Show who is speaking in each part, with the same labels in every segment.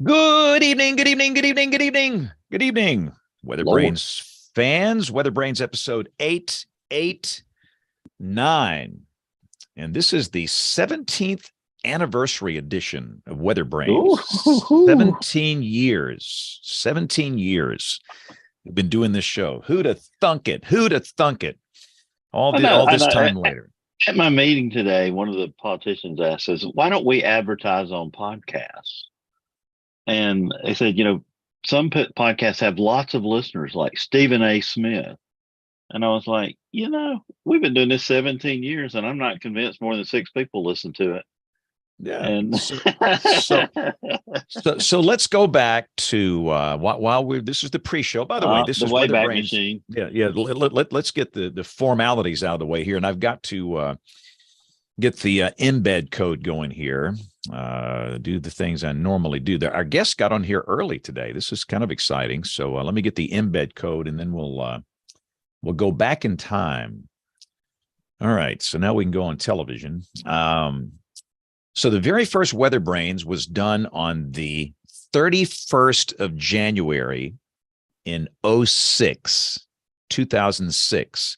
Speaker 1: Good evening, good evening, good evening, good evening, good evening.
Speaker 2: Lord.
Speaker 1: WeatherBrains fans, WeatherBrains episode 889. And this is the 17th anniversary edition of WeatherBrains.
Speaker 2: Ooh.
Speaker 1: 17 years. 17 years. We've been doing this show. Who'd have thunk it? Who'd have thunk it? All
Speaker 2: I
Speaker 1: this
Speaker 2: know.
Speaker 1: time later.
Speaker 2: At my meeting today, one of the politicians asked us, why don't we advertise on podcasts? And they said, some podcasts have lots of listeners like Stephen A. Smith. And I was like, we've been doing this 17 years and I'm not convinced more than 6 people listen to it.
Speaker 1: Yeah.
Speaker 2: And
Speaker 1: So let's go back to while we're this is the pre-show. By the way, this
Speaker 2: the
Speaker 1: is
Speaker 2: Wayback
Speaker 1: WeatherBrains.
Speaker 2: Machine.
Speaker 1: Yeah. Let's get the formalities out of the way here, and I've got to get the embed code going here. Do the things I normally do. Our guest got on here early today. This is kind of exciting. So let me get the embed code, and then we'll go back in time. All right. So now we can go on television. So the very first WeatherBrains was done on the 31st of January in 2006.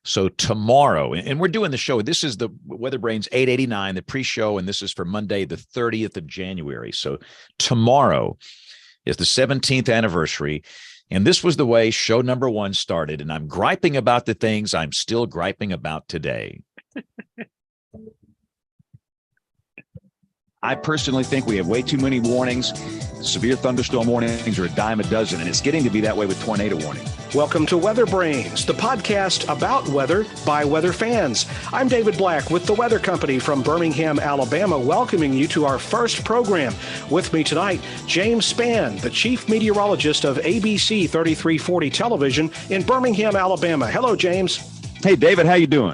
Speaker 1: So tomorrow, and we're doing the show. This is the WeatherBrains 889, the pre-show, and this is for Monday, the 30th of January. So tomorrow is the 17th anniversary. And this was the way show number one started. And I'm griping about the things I'm still griping about today. I personally think we have way too many warnings. Severe thunderstorm warnings are a dime a dozen, and it's getting to be that way with tornado warning.
Speaker 3: Welcome to WeatherBrains, the podcast about weather by weather fans. I'm David Black with the Weather Company from Birmingham, Alabama, welcoming you to our first program. With me tonight, James Spann, the chief meteorologist of ABC 3340 Television in Birmingham, Alabama. Hello, James.
Speaker 1: Hey, David, how you doing?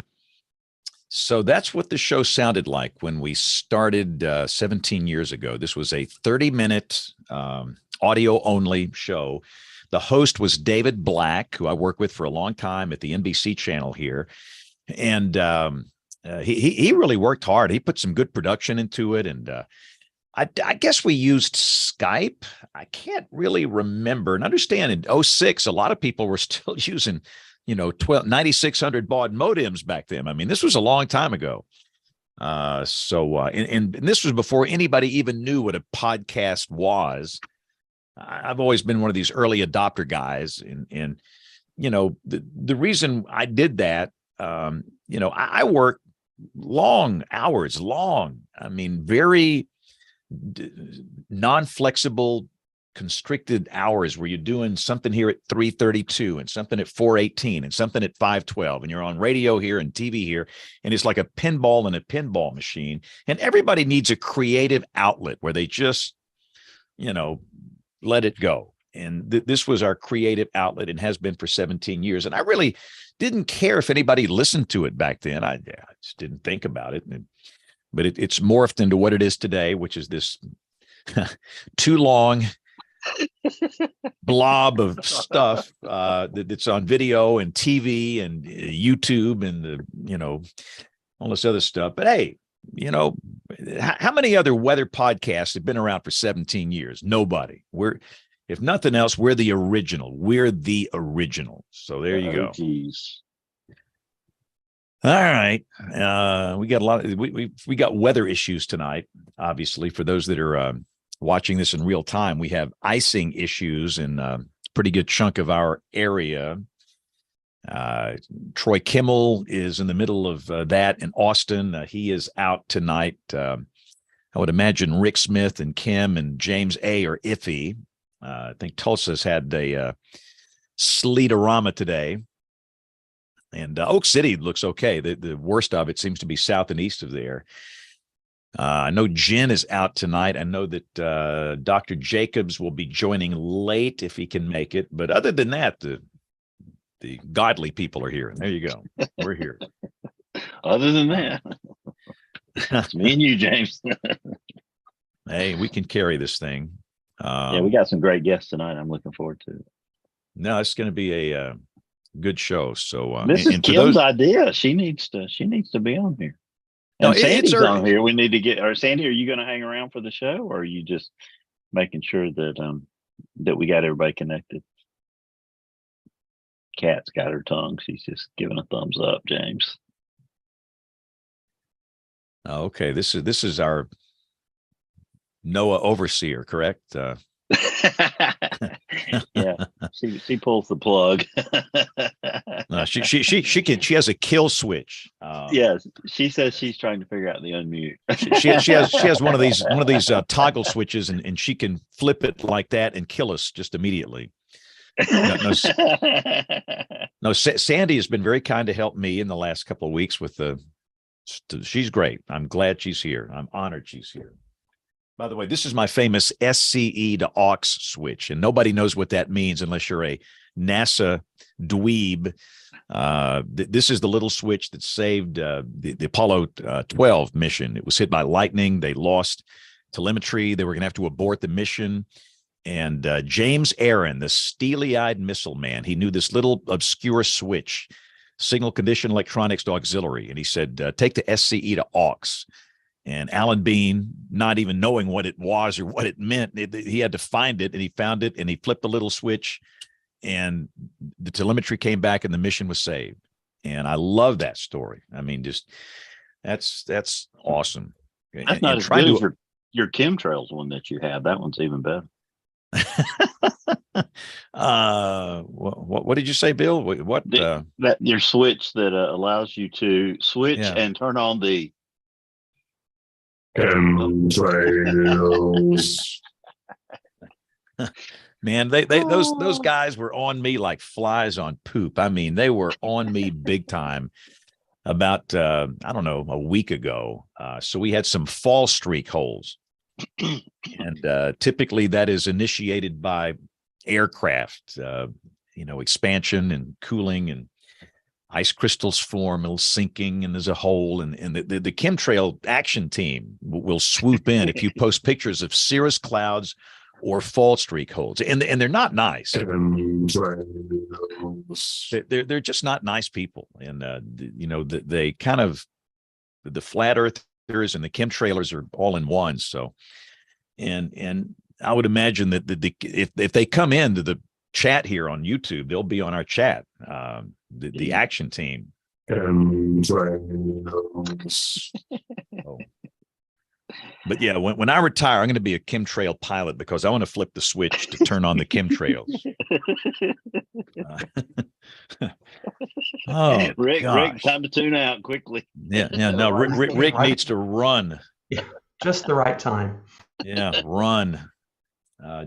Speaker 1: So that's what the show sounded like when we started 17 years ago. This was a 30-minute audio-only show. The host was David Black, who I worked with for a long time at the NBC channel here. And he really worked hard. He put some good production into it. And I guess we used Skype. I can't really remember. And understand in 2006, a lot of people were still using 9600 baud modems back then. I mean, this was a long time ago. And this was before anybody even knew what a podcast was. I've always been one of these early adopter guys. And the reason I did that, I work long hours, very non-flexible, constricted hours where you're doing something here at 3:32 and something at 4:18 and something at 5:12, and you're on radio here and TV here, and it's like a pinball in a pinball machine. And everybody needs a creative outlet where they just let it go. And this was our creative outlet and has been for 17 years. And I really didn't care if anybody listened to it back then. I just didn't think about it. But it's morphed into what it is today, which is this too long blob of stuff that's on video and TV and YouTube and all this other stuff. But hey, how many other weather podcasts have been around for 17 years? Nobody. If nothing else, we're the original. So there you go.
Speaker 2: Geez.
Speaker 1: All right. We got a lot of, we got weather issues tonight. Obviously, for those that are watching this in real time, we have icing issues in a pretty good chunk of our area. Troy Kimmel is in the middle of that in Austin. He is out tonight. I would imagine Rick Smith and Kim and James A. are iffy. I think Tulsa's had a sleetorama today. And Oak City looks okay. The worst of it seems to be south and east of there. I know Jen is out tonight. I know that Dr. Jacobs will be joining late if he can make it. But other than that, the godly people are here. And there you go. We're here.
Speaker 2: Other than that, it's me and you, James.
Speaker 1: Hey, we can carry this thing.
Speaker 2: Yeah, we got some great guests tonight. I'm looking forward to it.
Speaker 1: No, it's going to be a good show. So
Speaker 2: this is Kim's idea. She needs to be on here. And no, Sandy's on here. We need to get. Or Sandy, are you going to hang around for the show, or are you just making sure that that we got everybody connected. Kat's got her tongue. She's just giving a thumbs up, James.
Speaker 1: Okay, this is our NOAA overseer, correct?
Speaker 2: Yeah, she pulls the plug.
Speaker 1: No, she has a kill switch.
Speaker 2: Yes, she says she's trying to figure out the unmute.
Speaker 1: she has one of these toggle switches, and she can flip it like that and kill us just immediately. No, Sandy has been very kind to help me in the last couple of weeks with she's great. I'm glad she's here. I'm honored she's here. By the way, this is my famous SCE to aux switch, and nobody knows what that means unless you're a NASA dweeb. This is the little switch that saved the Apollo 12 mission. It was hit by lightning. They lost telemetry. They were going to have to abort the mission. And James Aaron, the steely-eyed missile man, he knew this little obscure switch, signal condition electronics to auxiliary. And he said, take the SCE to aux. And Alan Bean, not even knowing what it was or what it meant, he had to find it, and he found it, and he flipped the little switch, and the telemetry came back, and the mission was saved. And I love that story. I mean, just that's awesome.
Speaker 2: That's not as good as your chemtrails one that you have. That one's even better.
Speaker 1: What did you say, Bill? What
Speaker 2: that your switch that allows you to switch and turn on the
Speaker 3: chemtrails.
Speaker 1: Man, those guys were on me like flies on poop. I mean, they were on me big time about I don't know, a week ago. So we had some fall streak holes. And typically that is initiated by aircraft, expansion and cooling, and ice crystals form, a little sinking, and there's a hole. And the chemtrail action team will swoop in if you post pictures of cirrus clouds or fall streak holes. And they're not nice. They're just not nice people. And, they kind of, the flat earthers and the chemtrailers are all in one. So, and I would imagine that if they come into the chat here on YouTube, they'll be on our chat. The action team. Oh. But yeah, when I retire, I'm going to be a chemtrail pilot because I want to flip the switch to turn on the chemtrails. Oh,
Speaker 2: Rick, time to tune out quickly.
Speaker 1: Yeah. No, Rick needs to run.
Speaker 4: Just the right time.
Speaker 1: Yeah, run.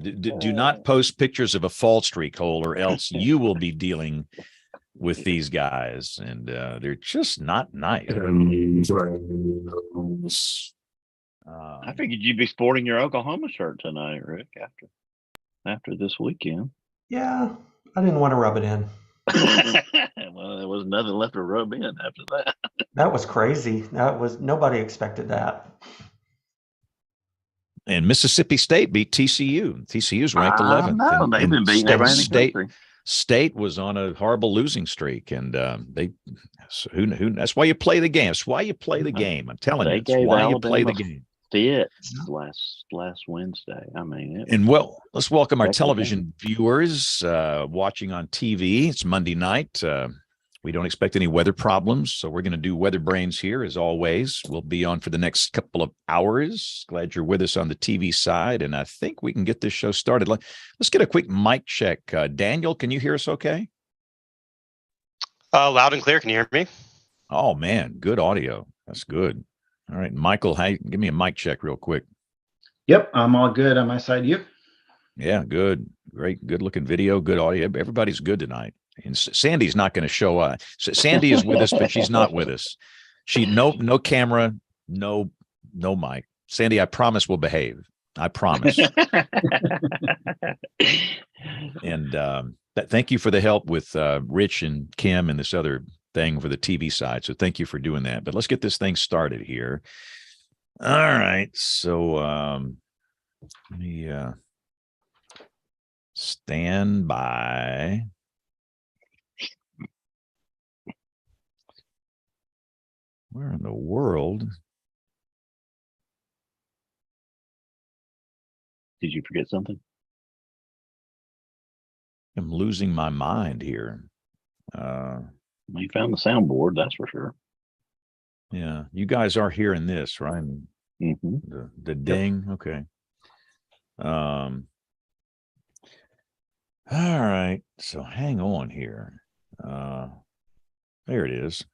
Speaker 1: Do not post pictures of a fall streak hole, or else you will be dealing with these guys, and they're just not nice.
Speaker 2: I figured you'd be sporting your Oklahoma shirt tonight, Rick, after this weekend.
Speaker 4: Yeah, I didn't want to rub it in.
Speaker 2: Well, there was nothing left to rub in after that.
Speaker 4: That was crazy. Nobody expected that.
Speaker 1: And Mississippi State beat TCU. TCU's ranked 11th.
Speaker 2: No, they've been beating everybody in the country.
Speaker 1: State was on a horrible losing streak, and who that's why you play the game. That's why you play the game. I'm telling you, it's why you play the game.
Speaker 2: Last Wednesday. I mean,
Speaker 1: let's welcome our television viewers watching on TV. It's Monday night. We don't expect any weather problems, so we're going to do WeatherBrains here as always. We'll be on for the next couple of hours. Glad you're with us on the TV side, and I think we can get this show started. Let's get a quick mic check. Daniel, can you hear us okay?
Speaker 5: Loud and clear. Can you hear me?
Speaker 1: Oh, man, good audio. That's good. All right, Michael, give me a mic check real quick.
Speaker 6: Yep, I'm all good on my side. You?
Speaker 1: Yeah, good. Great, good-looking video, good audio. Everybody's good tonight. And Sandy's not going to show up. Sandy is with us, but she's not with us. No camera, no mic. Sandy, I promise we'll behave. I promise. And thank you for the help with Rich and Kim and this other thing for the TV side. So thank you for doing that. But let's get this thing started here. All right. So let me stand by. Where in the world?
Speaker 2: Did you forget something?
Speaker 1: I'm losing my mind here.
Speaker 2: We found the soundboard, that's for sure.
Speaker 1: Yeah, you guys are hearing this, right?
Speaker 2: Mm-hmm.
Speaker 1: The ding. Okay. All right. So hang on here. There it is.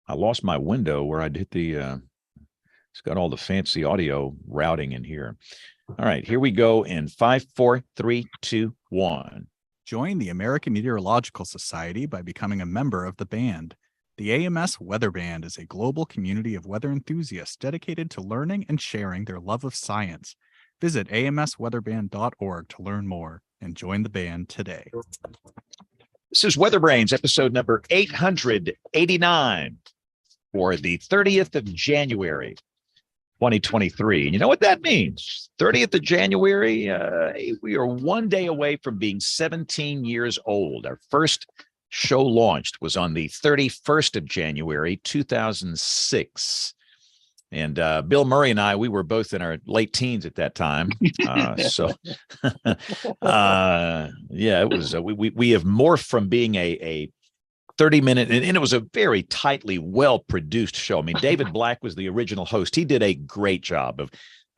Speaker 1: I lost my window where I'd hit the it's got all the fancy audio routing in here. All right, here we go in 5, 4, 3, 2, 1.
Speaker 5: Join the American Meteorological Society by becoming a member of the band. The AMS Weather Band is a global community of weather enthusiasts dedicated to learning and sharing their love of science. Visit amsweatherband.org to learn more and join the band today.
Speaker 1: This is WeatherBrains, episode number 889 for the 30th of January, 2023. And you know what that means? 30th of January, we are one day away from being 17 years old. Our first show launched was on the 31st of January, 2006. And Bill Murray and I, we were both in our late teens at that time. So, yeah, it was, we have morphed from being a 30-minute, and it was a very tightly, well-produced show. I mean, David Black was the original host. He did a great job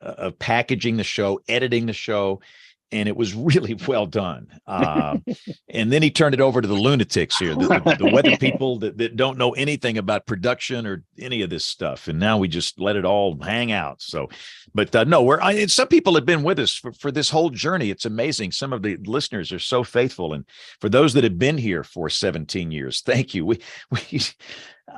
Speaker 1: of packaging the show, editing the show, and it was really well done. And then he turned it over to the lunatics here, the weather people that don't know anything about production or any of this stuff. And now we just let it all hang out. So, but no, some people have been with us for this whole journey. It's amazing. Some of the listeners are so faithful. And for those that have been here for 17 years, thank you.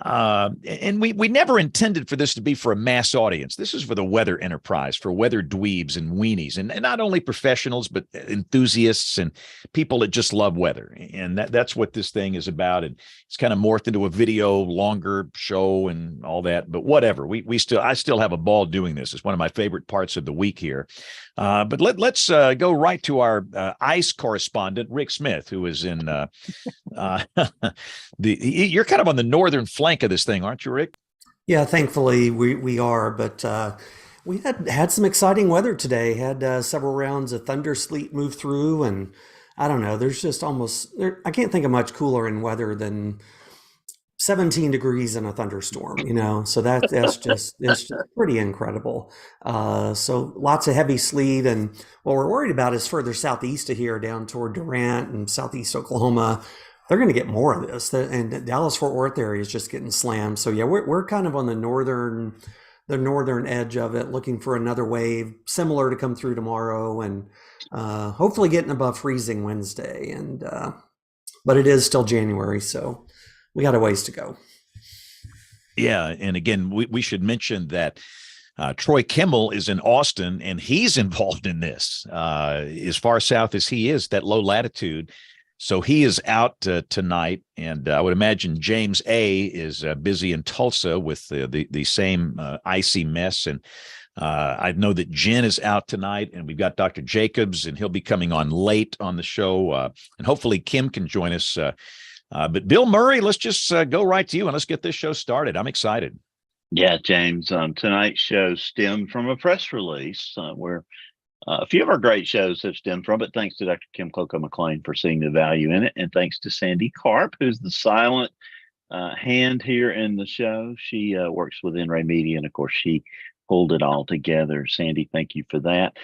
Speaker 1: And we never intended for this to be for a mass audience. This is for the weather enterprise, for weather dweebs and weenies, and not only professionals, but enthusiasts and people that just love weather. And that's what this thing is about. And it's kind of morphed into a video, longer show and all that, but whatever. I still have a ball doing this. It's one of my favorite parts of the week here. But let's go right to our ice correspondent, Rick Smith, who is in you're kind of on the northern flank of this thing, aren't you, Rick?
Speaker 4: Yeah, thankfully we are, but we had some exciting weather today. Had several rounds of thunder sleet move through, and I don't know. There's just I can't think of much cooler in weather than 17 degrees in a thunderstorm. So that's just it's just pretty incredible. So lots of heavy sleet, and what we're worried about is further southeast of here, down toward Durant and southeast Oklahoma. They're going to get more of this, and the Dallas-Fort Worth area is just getting slammed. So yeah, we're kind of on the northern edge of it, looking for another wave similar to come through tomorrow, and hopefully getting above freezing Wednesday. And but it is still January, so we got a ways to go.
Speaker 1: Yeah, and again, we should mention that Troy Kimmel is in Austin, and he's involved in this as far south as he is, that low latitude. So he is out tonight, and I would imagine James A. is busy in Tulsa with the same icy mess. And I know that Jen is out tonight, and we've got Dr. Jacobs, and he'll be coming on late on the show, and hopefully Kim can join us. But Bill Murray, let's just go right to you, and let's get this show started. I'm excited.
Speaker 2: Yeah, James, tonight's show stemmed from a press release where a few of our great shows have stemmed from it. Thanks to Dr. Kim Coco-McLean for seeing the value in it. And thanks to Sandy Karp, who's the silent hand here in the show. She works with NRA Media, and of course, she pulled it all together. Sandy, thank you for that.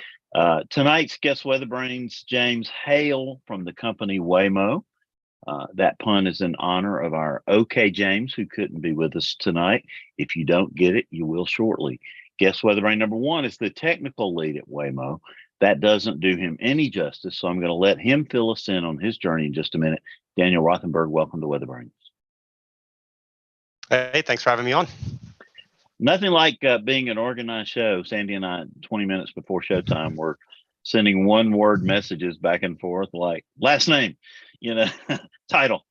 Speaker 2: Tonight's guest WeatherBrains, James Hale from the company Waymo. That pun is in honor of our OK James, who couldn't be with us tonight. If you don't get it, you will shortly. Guest WeatherBrain number one is the technical lead at Waymo. That doesn't do him any justice, so I'm going to let him fill us in on his journey in just a minute. Daniel Rothenberg, welcome to WeatherBrains.
Speaker 7: Hey, thanks for having me on.
Speaker 2: Nothing like being an organized show. Sandy and I, 20 minutes before showtime, were sending one-word messages back and forth like last name, title.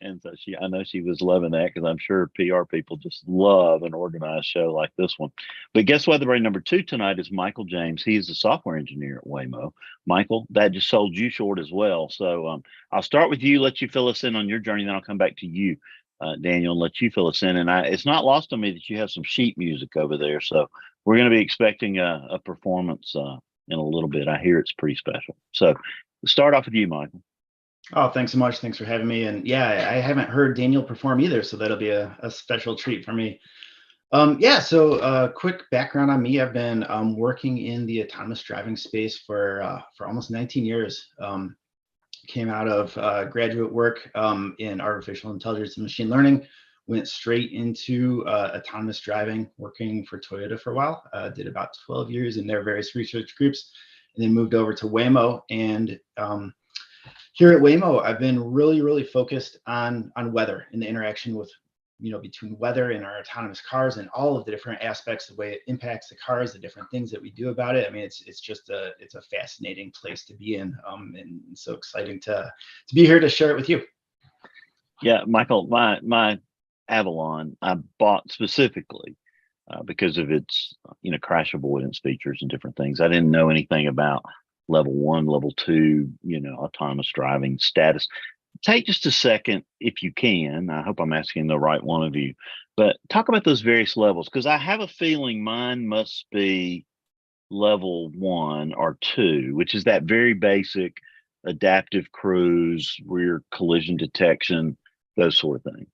Speaker 2: And so I know she was loving that, because I'm sure PR people just love an organized show like this one. But guess what? The number two tonight is Michael James. He is a software engineer at Waymo. Michael, that just sold you short as well. So I'll start with you, let you fill us in on your journey, then I'll come back to you, Daniel, and let you fill us in. And it's not lost on me that you have some sheet music over there. So we're going to be expecting a performance in a little bit. I hear it's pretty special. So let's start off with you, Michael.
Speaker 6: Oh, thanks so much. Thanks for having me. And yeah, I haven't heard Daniel perform either, so that'll be a special treat for me. So quick background on me. I've been working in the autonomous driving space for almost 19 years. Came out of graduate work in artificial intelligence and machine learning, went straight into autonomous driving, working for Toyota for a while. Did about 12 years in their various research groups, and then moved over to Waymo. And here at Waymo, I've been really focused on weather and the interaction with, between weather and our autonomous cars and all of the different aspects, the way it impacts the cars, the different things that we do about it. I mean, it's a fascinating place to be in, and so exciting to be here to share it with you.
Speaker 2: Yeah, Michael, my Avalon I bought specifically because of its crash avoidance features and different things. I didn't know anything about level 1, level 2, autonomous driving status. Take just a second, if you can. I hope I'm asking the right one of you, but talk about those various levels, because I have a feeling mine must be level 1 or 2, which is that very basic adaptive cruise, rear collision detection, those sort of things.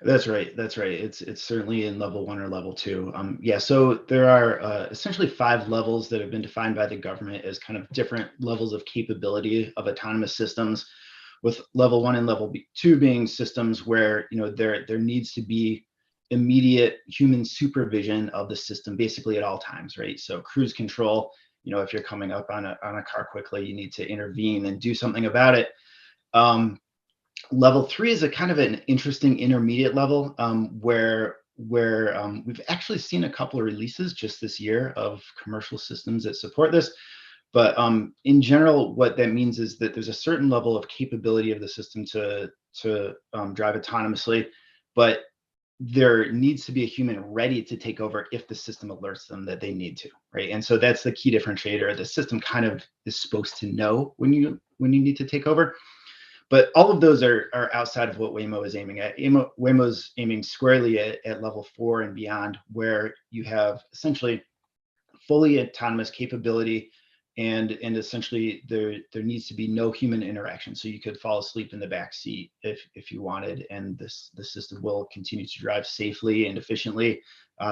Speaker 6: That's right. It's certainly in level 1 or level 2. So there are essentially 5 levels that have been defined by the government as kind of different levels of capability of autonomous systems, with level 1 and level 2 being systems where there needs to be immediate human supervision of the system basically at all times, right? So cruise control, if you're coming up on a car quickly, you need to intervene and do something about it. Level 3 is a kind of an interesting intermediate level where we've actually seen a couple of releases just this year of commercial systems that support this. But in general, what that means is that there's a certain level of capability of the system to drive autonomously, but there needs to be a human ready to take over if the system alerts them that they need to, right? And so that's the key differentiator. The system kind of is supposed to know when you need to take over. But all of those are outside of what Waymo is aiming at. Waymo's aiming squarely at level 4 and beyond, where you have essentially fully autonomous capability, and essentially there needs to be no human interaction. So you could fall asleep in the back seat if you wanted, and the system will continue to drive safely and efficiently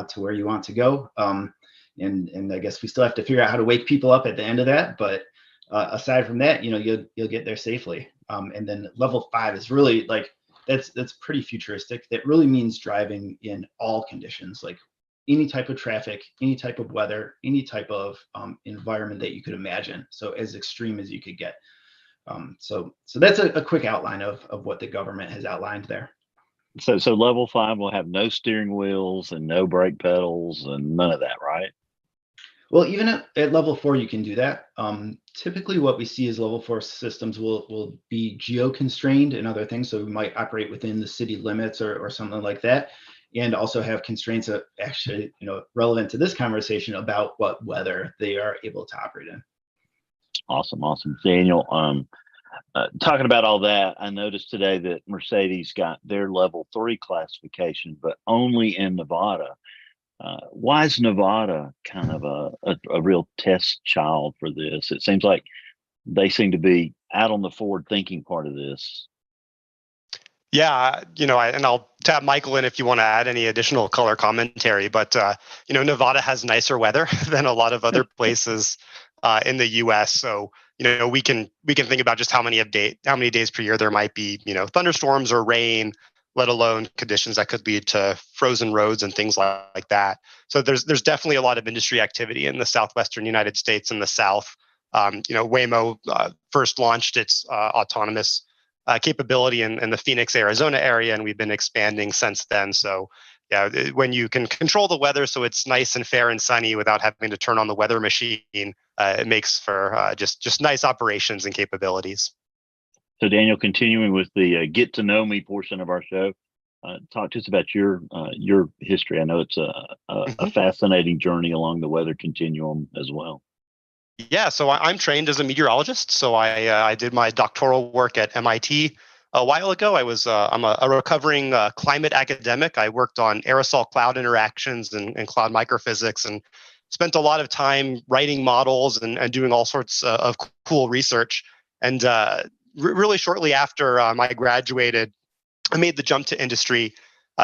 Speaker 6: to where you want to go. And I guess we still have to figure out how to wake people up at the end of that, but aside from that, you'll get there safely. And then level 5 is really like that's pretty futuristic. That really means driving in all conditions, like any type of traffic, any type of weather, any type of environment that you could imagine. So as extreme as you could get. So that's a quick outline of what the government has outlined there.
Speaker 2: So level 5 will have no steering wheels and no brake pedals and none of that, right?
Speaker 6: Well, even at level 4, you can do that. Typically, what we see is level 4 systems will be geo-constrained and other things. So we might operate within the city limits or something like that, and also have constraints that actually, relevant to this conversation about what weather they are able to operate in.
Speaker 2: Awesome. Daniel, talking about all that, I noticed today that Mercedes got their level 3 classification, but only in Nevada. Why is Nevada kind of a real test child for this? It seems like they seem to be out on the forward thinking part of this.
Speaker 7: Yeah, and I'll tap Michael in if you want to add any additional color commentary. But Nevada has nicer weather than a lot of other places in the U.S. So we can think about just how many days per year there might be thunderstorms or rain, let alone conditions that could lead to frozen roads and things like that. So there's definitely a lot of industry activity in the southwestern United States and the South. Waymo first launched its autonomous capability in the Phoenix, Arizona area, and we've been expanding since then. So yeah, when you can control the weather so it's nice and fair and sunny without having to turn on the weather machine, it makes for just nice operations and capabilities.
Speaker 2: So Daniel, continuing with the get to know me portion of our show, talk to us about your history. I know it's a fascinating journey along the weather continuum as well.
Speaker 7: Yeah, so I'm trained as a meteorologist. So I did my doctoral work at MIT a while ago. I'm a recovering climate academic. I worked on aerosol cloud interactions and cloud microphysics, and spent a lot of time writing models and doing all sorts of cool research. And really shortly after I graduated, I made the jump to industry.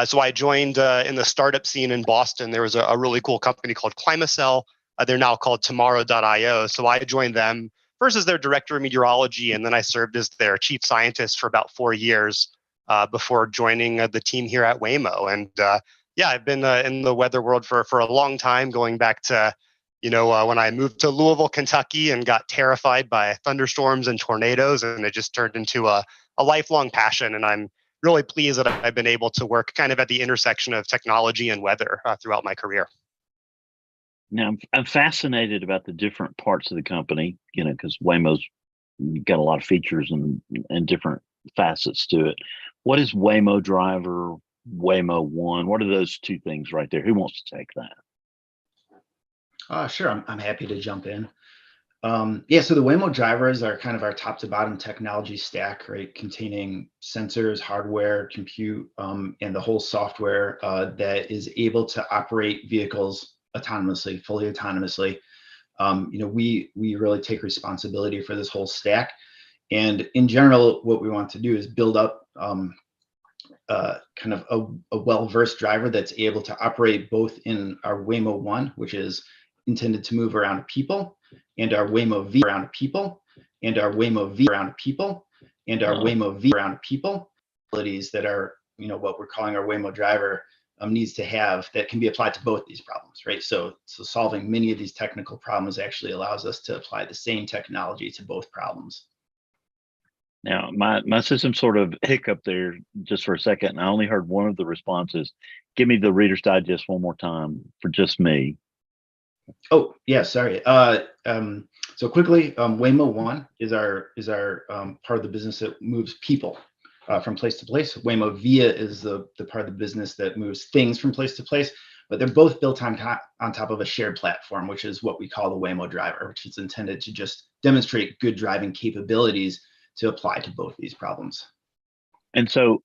Speaker 7: So I joined in the startup scene in Boston. There was a really cool company called Climacell. They're now called Tomorrow.io. So I joined them first as their director of meteorology, and then I served as their chief scientist for about 4 years before joining the team here at Waymo. And yeah, I've been in the weather world for a long time, going back to when I moved to Louisville, Kentucky, and got terrified by thunderstorms and tornadoes, and it just turned into a lifelong passion. And I'm really pleased that I've been able to work kind of at the intersection of technology and weather throughout my career.
Speaker 2: Now, I'm fascinated about the different parts of the company, because Waymo's got a lot of features and different facets to it. What is Waymo Driver, Waymo One? What are those two things right there? Who wants to take that?
Speaker 6: Sure, I'm happy to jump in. Yeah, so the Waymo drivers are kind of our top to bottom technology stack, right? Containing sensors, hardware, compute, and the whole software that is able to operate vehicles autonomously, fully autonomously. We really take responsibility for this whole stack. And in general, what we want to do is build up kind of a well-versed driver that's able to operate both in our Waymo One, which is intended to move around people, and our Waymo V around people, and our Waymo V around people, and our Waymo V around people. Abilities that are, what we're calling our Waymo driver needs to have that can be applied to both these problems, right? So solving many of these technical problems actually allows us to apply the same technology to both problems.
Speaker 2: Now, my system sort of hiccup there just for a second, and I only heard one of the responses. Give me the Reader's Digest one more time for just me.
Speaker 6: Oh, yeah, sorry. So quickly, Waymo One is our part of the business that moves people from place to place. Waymo Via is the part of the business that moves things from place to place, but they're both built on top of a shared platform, which is what we call the Waymo driver, which is intended to just demonstrate good driving capabilities to apply to both these problems.
Speaker 2: And so,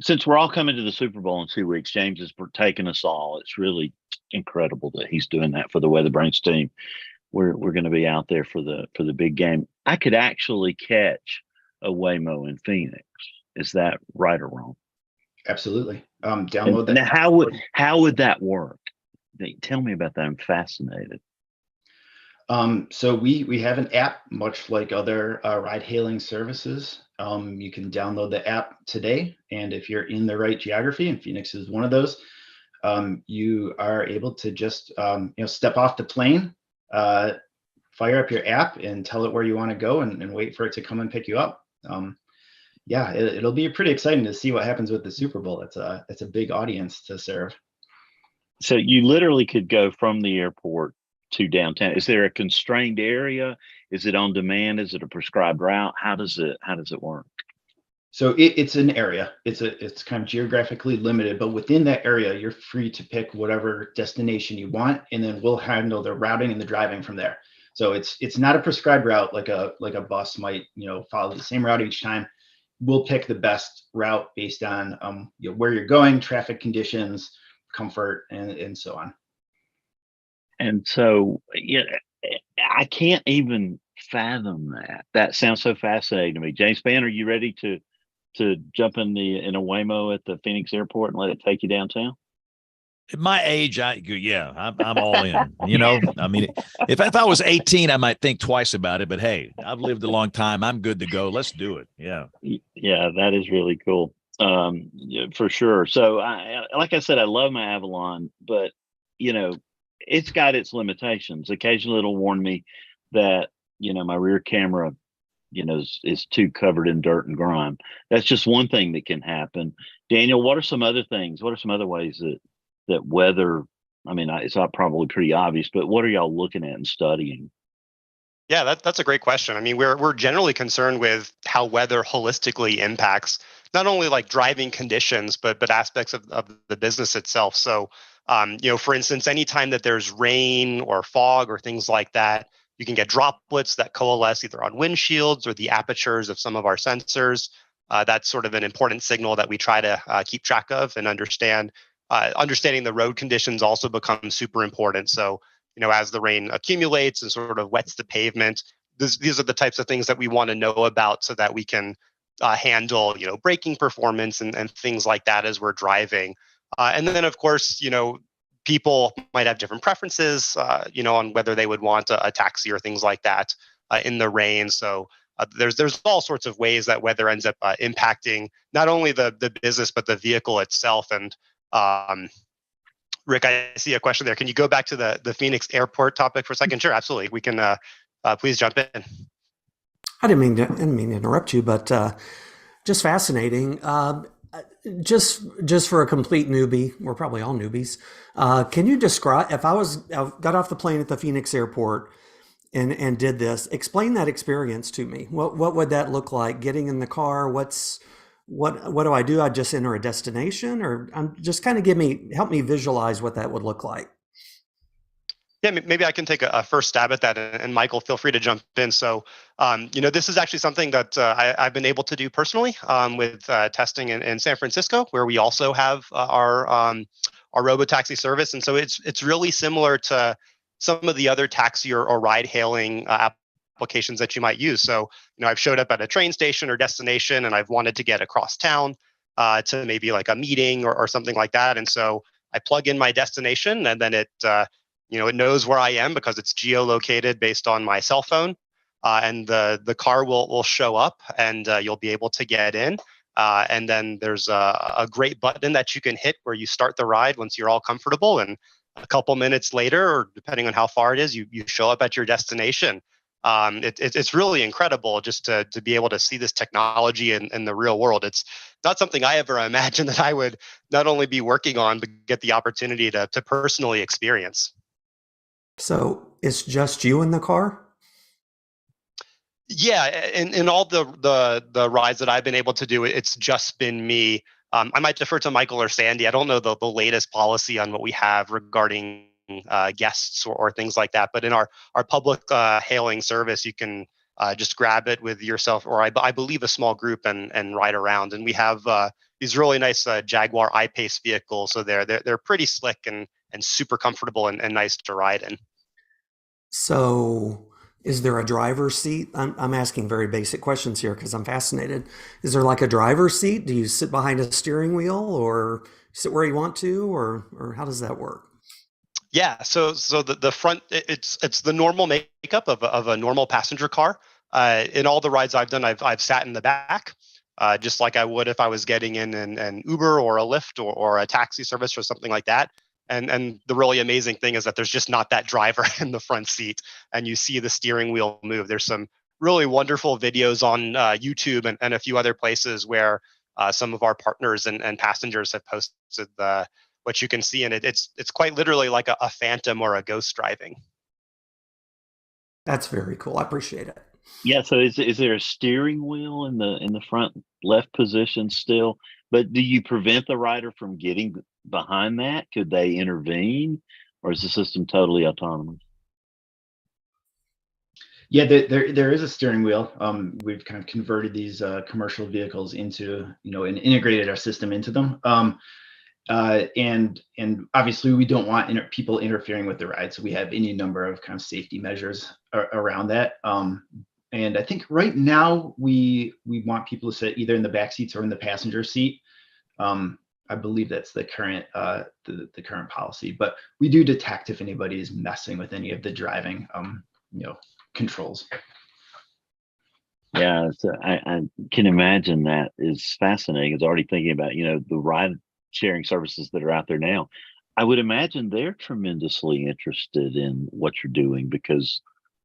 Speaker 2: since we're all coming to the Super Bowl in 2 weeks, James has taken us all. It's really incredible that he's doing that for the WeatherBrains team. We're going to be out there for the big game. I could actually catch a Waymo in Phoenix. Is that right or wrong?
Speaker 6: Absolutely. Download that.
Speaker 2: Now, how would that work? Tell me about that. I'm fascinated.
Speaker 6: So we have an app, much like other ride-hailing services. You can download the app today, and if you're in the right geography, and Phoenix is one of those, you are able to just step off the plane, fire up your app, and tell it where you want to go, and wait for it to come and pick you up. Yeah, it'll be pretty exciting to see what happens with the Super Bowl. It's a big audience to serve.
Speaker 2: So you literally could go from the airport to downtown. Is there a constrained area? Is it on demand? Is it a prescribed route? How does it work?
Speaker 6: So it's an area. It's kind of geographically limited, but within that area, you're free to pick whatever destination you want, and then we'll handle the routing and the driving from there. So it's not a prescribed route like a bus might follow the same route each time. We'll pick the best route based on where you're going, traffic conditions, comfort, and so on.
Speaker 2: And so, yeah, I can't even fathom that. That sounds so fascinating to me. James Spann, are you ready to jump in a Waymo at the Phoenix airport and let it take you downtown?
Speaker 1: At my age, I'm all in. I mean, if I was 18, I might think twice about it. But hey, I've lived a long time. I'm good to go. Let's do it. Yeah.
Speaker 2: Yeah, that is really cool. Yeah, for sure. So, like I said, I love my Avalon, but it's got its limitations. Occasionally, it'll warn me that my rear camera is too covered in dirt and grime. That's just one thing that can happen. Daniel, what are some other things? What are some other ways that weather? I mean, it's not probably pretty obvious, but what are y'all looking at and studying?
Speaker 7: Yeah, that's a great question. I mean, we're generally concerned with how weather holistically impacts not only like driving conditions, but aspects of the business itself. So, for instance, anytime that there's rain or fog or things like that, you can get droplets that coalesce either on windshields or the apertures of some of our sensors. That's sort of an important signal that we try to keep track of and understand. Understanding the road conditions also becomes super important. So as the rain accumulates and sort of wets the pavement, these are the types of things that we want to know about so that we can handle, braking performance and things like that as we're driving. And then, of course, people might have different preferences, on whether they would want a taxi or things like that in the rain. So there's all sorts of ways that weather ends up impacting not only the business but the vehicle itself. And Rick, I see a question there. Can you go back to the Phoenix airport topic for a second? Sure, absolutely. We can please jump in.
Speaker 4: I didn't mean to interrupt you, but just fascinating. Just for a complete newbie, we're probably all newbies. Can you describe, if I got off the plane at the Phoenix airport and did this, explain that experience to me. What would that look like? Getting in the car? What do I do? I just enter a destination, or I'm just kind of help me visualize what that would look like.
Speaker 7: Yeah, maybe I can take a first stab at that, and Michael, feel free to jump in. So, this is actually something that I've been able to do personally with testing in San Francisco, where we also have our robotaxi service, and so it's really similar to some of the other taxi or ride-hailing applications that you might use. So, I've showed up at a train station or destination, and I've wanted to get across town to maybe like a meeting or something like that, and so I plug in my destination, and then it knows where I am because it's geolocated based on my cell phone, and the car will show up, and you'll be able to get in. And then there's a great button that you can hit where you start the ride once you're all comfortable. And a couple minutes later, or depending on how far it is, you show up at your destination. It's really incredible just to be able to see this technology in the real world. It's not something I ever imagined that I would not only be working on, but get the opportunity to personally experience.
Speaker 4: So it's just you in the car?
Speaker 7: Yeah, in all the rides that I've been able to do, it's just been me. I might defer to Michael or Sandy. I don't know the latest policy on what we have regarding guests or things like that. But in our public hailing service, you can just grab it with yourself, or I believe a small group, and ride around. And we have these really nice Jaguar I-Pace vehicles, so they're pretty slick and super comfortable and nice to ride in.
Speaker 4: So is there a driver's seat? I'm asking very basic questions here because I'm fascinated. Is there like a driver's seat? Do you sit behind a steering wheel or sit where you want to, or how does that work?
Speaker 7: Yeah, so the front, it's the normal makeup of a normal passenger car. In all the rides I've done, I've sat in the back, just like I would if I was getting in an Uber or a Lyft or a taxi service or something like that. And the really amazing thing is that there's just not that driver in the front seat, and you see the steering wheel move. There's some really wonderful videos on YouTube and a few other places where some of our partners and passengers have posted what you can see in it. It's quite literally like a phantom or a ghost driving.
Speaker 4: That's very cool. I appreciate it.
Speaker 2: Yeah. So is there a steering wheel in the front left position still? But do you prevent the rider from getting behind that? Could they intervene, or is the system totally autonomous?
Speaker 6: Yeah, there is a steering wheel. We've kind of converted these commercial vehicles into, and integrated our system into them. And obviously we don't want people interfering with the ride, so we have any number of kind of safety measures around that. And I think right now we want people to sit either in the back seats or in the passenger seat. I believe that's the current the current policy, but we do detect if anybody is messing with any of the driving controls.
Speaker 2: Yeah, so I can imagine that is fascinating. It's already thinking about the ride sharing services that are out there now. I would imagine they're tremendously interested in what you're doing, because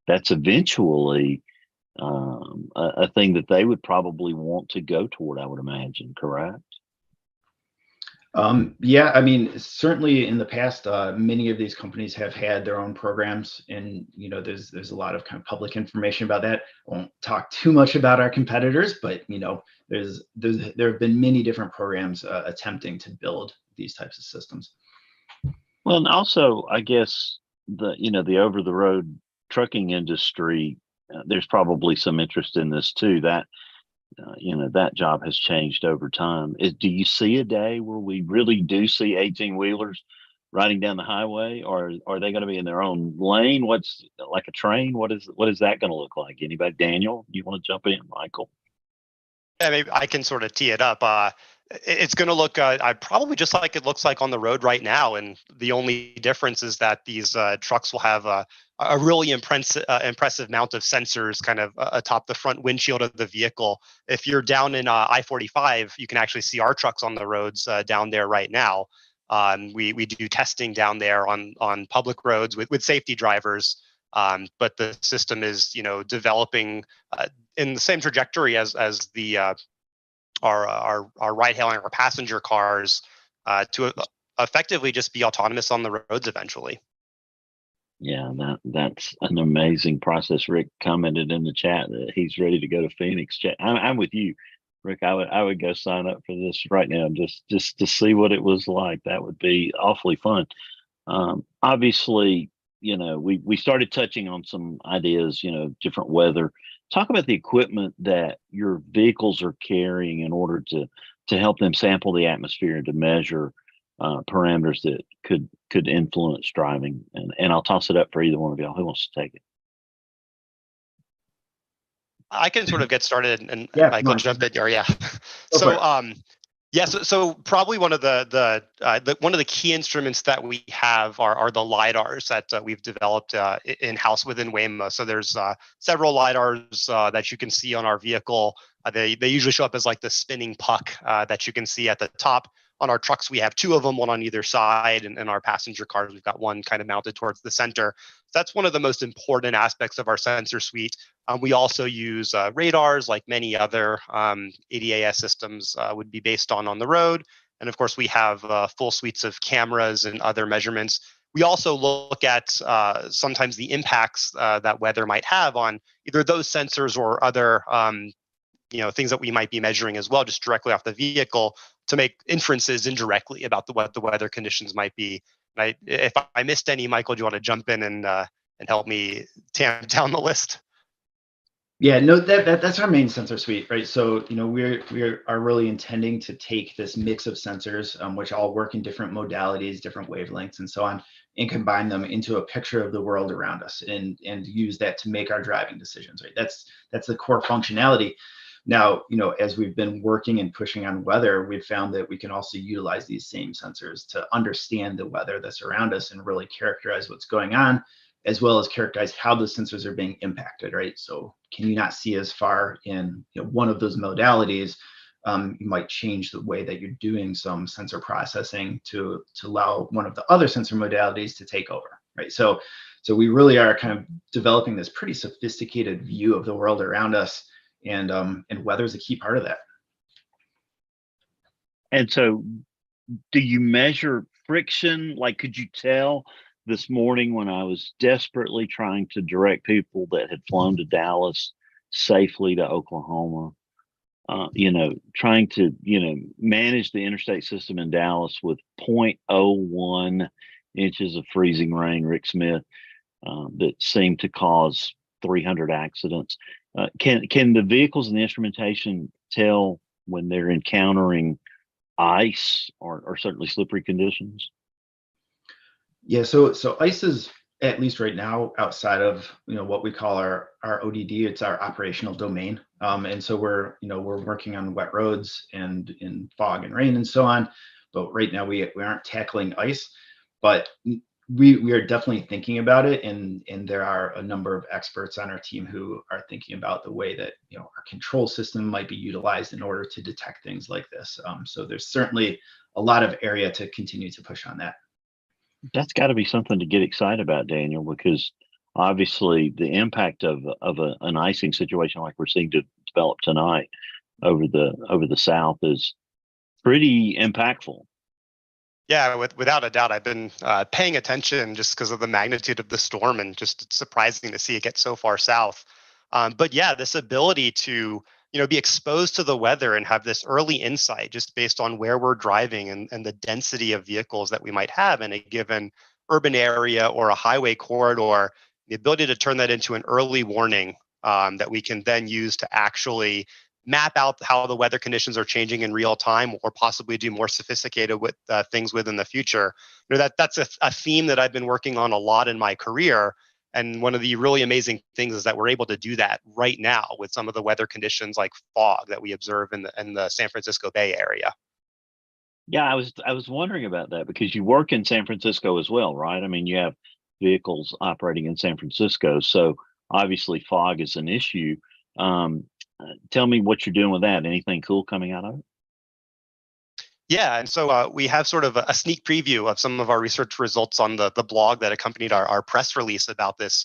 Speaker 2: that's eventually a thing that they would probably want to go toward, I would imagine, correct?
Speaker 6: Yeah, I mean, certainly in the past, many of these companies have had their own programs, and there's a lot of kind of public information about that. I won't talk too much about our competitors, but there have been many different programs attempting to build these types of systems.
Speaker 2: Well, and also, I guess the over the road trucking industry, there's probably some interest in this too. That that job has changed over time. Do you see a day where we really do see 18-wheelers riding down the highway, or are they going to be in their own lane? What's like a train? What is that going to look like? Anybody? Daniel, you want to jump in? Michael?
Speaker 7: Yeah, maybe I can sort of tee it up. It's going to look probably just like it looks like on the road right now, and the only difference is that these trucks will have a really impressive mount of sensors kind of atop the front windshield of the vehicle. If you're down in I-45, you can actually see our trucks on the roads down there right now. We do testing down there on public roads with safety drivers, but the system is developing in the same trajectory as the our ride hailing or passenger cars to effectively just be autonomous on the roads eventually.
Speaker 2: Yeah, that's an amazing process. Rick commented in the chat that he's ready to go to Phoenix. I'm with you, Rick. I would go sign up for this right now just to see what it was like. That would be awfully fun. Obviously, we started touching on some ideas, different weather. Talk about the equipment that your vehicles are carrying in order to help them sample the atmosphere and to measure parameters that could influence driving. And I'll toss it up for either one of y'all. Who wants to take it?
Speaker 7: I can sort of get started, and
Speaker 6: Yeah,
Speaker 7: Michael jump in. Or yeah. So probably one of the one of the key instruments that we have are the lidars that we've developed in house within Waymo. So there's several lidars that you can see on our vehicle. They usually show up as like the spinning puck that you can see at the top. On our trucks, we have two of them, one on either side, and in our passenger cars, we've got one kind of mounted towards the center. So that's one of the most important aspects of our sensor suite. We also use radars, like many other ADAS systems would be based on the road. And of course, we have full suites of cameras and other measurements. We also look at sometimes the impacts that weather might have on either those sensors or other things that we might be measuring as well, just directly off the vehicle, to make inferences indirectly about what the weather conditions might be. If I missed any, Michael, do you want to jump in and help me tamp down the list?
Speaker 6: Yeah, no, that's our main sensor suite, right? So, we are really intending to take this mix of sensors, which all work in different modalities, different wavelengths, and so on, and combine them into a picture of the world around us, and use that to make our driving decisions, right? That's the core functionality. Now, as we've been working and pushing on weather, we've found that we can also utilize these same sensors to understand the weather that's around us and really characterize what's going on, as well as characterize how the sensors are being impacted, right? So can you not see as far in one of those modalities? You might change the way that you're doing some sensor processing to allow one of the other sensor modalities to take over, right? So we really are kind of developing this pretty sophisticated view of the world around us, and weather is a key part of that.
Speaker 2: And so, do you measure friction? Like, could you tell this morning when I was desperately trying to direct people that had flown to Dallas safely to Oklahoma, trying to, manage the interstate system in Dallas with 0.01 inches of freezing rain, Rick Smith, that seemed to cause 300 accidents. Can the vehicles and the instrumentation tell when they're encountering ice or certainly slippery conditions?
Speaker 6: Yeah, so ice is, at least right now, outside of what we call our ODD. It's our operational domain, and so we're working on wet roads and in fog and rain and so on. But right now we aren't tackling ice, but we are definitely thinking about it, and there are a number of experts on our team who are thinking about the way that our control system might be utilized in order to detect things like this. So there's certainly a lot of area to continue to push on that.
Speaker 2: That's got to be something to get excited about, Daniel, because obviously the impact of an icing situation like we're seeing to develop tonight over the South is pretty impactful.
Speaker 7: Yeah, without a doubt, I've been paying attention just because of the magnitude of the storm, and just it's surprising to see it get so far south. But yeah, this ability to be exposed to the weather and have this early insight just based on where we're driving and the density of vehicles that we might have in a given urban area or a highway corridor, the ability to turn that into an early warning that we can then use to actually map out how the weather conditions are changing in real time, or possibly do more sophisticated with things with in the future. That's a theme that I've been working on a lot in my career. And one of the really amazing things is that we're able to do that right now with some of the weather conditions like fog that we observe in the San Francisco Bay Area.
Speaker 2: Yeah, I was wondering about that because you work in San Francisco as well, right? I mean, you have vehicles operating in San Francisco, so obviously fog is an issue. Um, Tell me what you're doing with that. Anything cool coming out of it?
Speaker 7: Yeah, and so we have sort of a sneak preview of some of our research results on the blog that accompanied our press release about this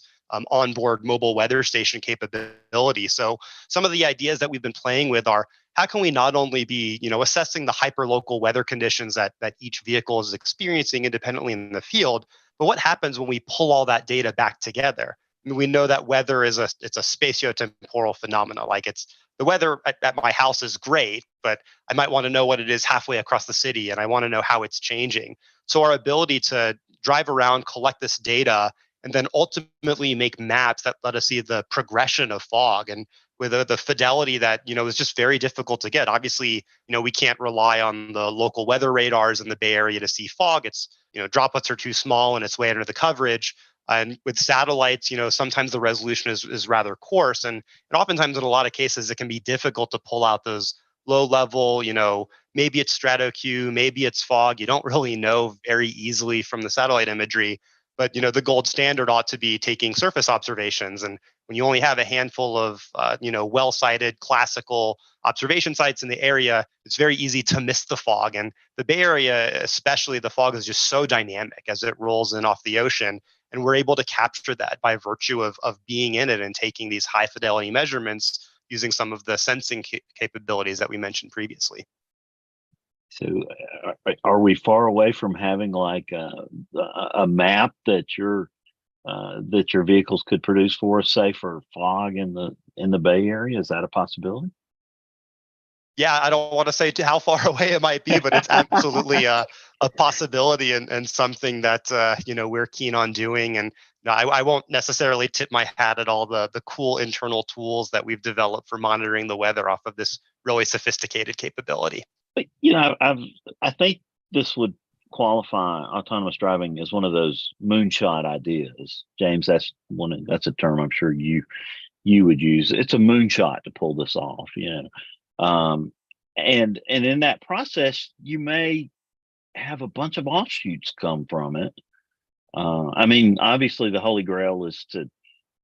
Speaker 7: onboard mobile weather station capability. So some of the ideas that we've been playing with are, how can we not only be assessing the hyperlocal weather conditions that each vehicle is experiencing independently in the field, but what happens when we pull all that data back together? I mean, we know that weather it's a spatiotemporal phenomena. Like, it's the weather at my house is great, but I might want to know what it is halfway across the city, and I want to know how it's changing. So our ability to drive around, collect this data, and then ultimately make maps that let us see the progression of fog, and with the fidelity that is just very difficult to get. Obviously, we can't rely on the local weather radars in the Bay Area to see fog. It's droplets are too small and it's way under the coverage. And with satellites, sometimes the resolution is rather coarse, and oftentimes in a lot of cases it can be difficult to pull out those low level, maybe it's stratoQ, maybe it's fog. You don't really know very easily from the satellite imagery. But the gold standard ought to be taking surface observations, and when you only have a handful of well-sited classical observation sites in the area, it's very easy to miss the fog. And the Bay Area, especially, the fog is just so dynamic as it rolls in off the ocean, and we're able to capture that by virtue of being in it and taking these high fidelity measurements using some of the sensing capabilities that we mentioned previously.
Speaker 2: So, are we far away from having like a map that your vehicles could produce for us, say for fog in the Bay Area? Is that a possibility?
Speaker 7: Yeah, I don't want to say how far away it might be, but it's absolutely a possibility, and something that we're keen on doing. And I won't necessarily tip my hat at all the cool internal tools that we've developed for monitoring the weather off of this really sophisticated capability.
Speaker 2: But I think this would qualify autonomous driving as one of those moonshot ideas, James. That's a term I'm sure you would use. It's a moonshot to pull this off, and in that process, you may have a bunch of offshoots come from it. I mean, obviously, the holy grail is to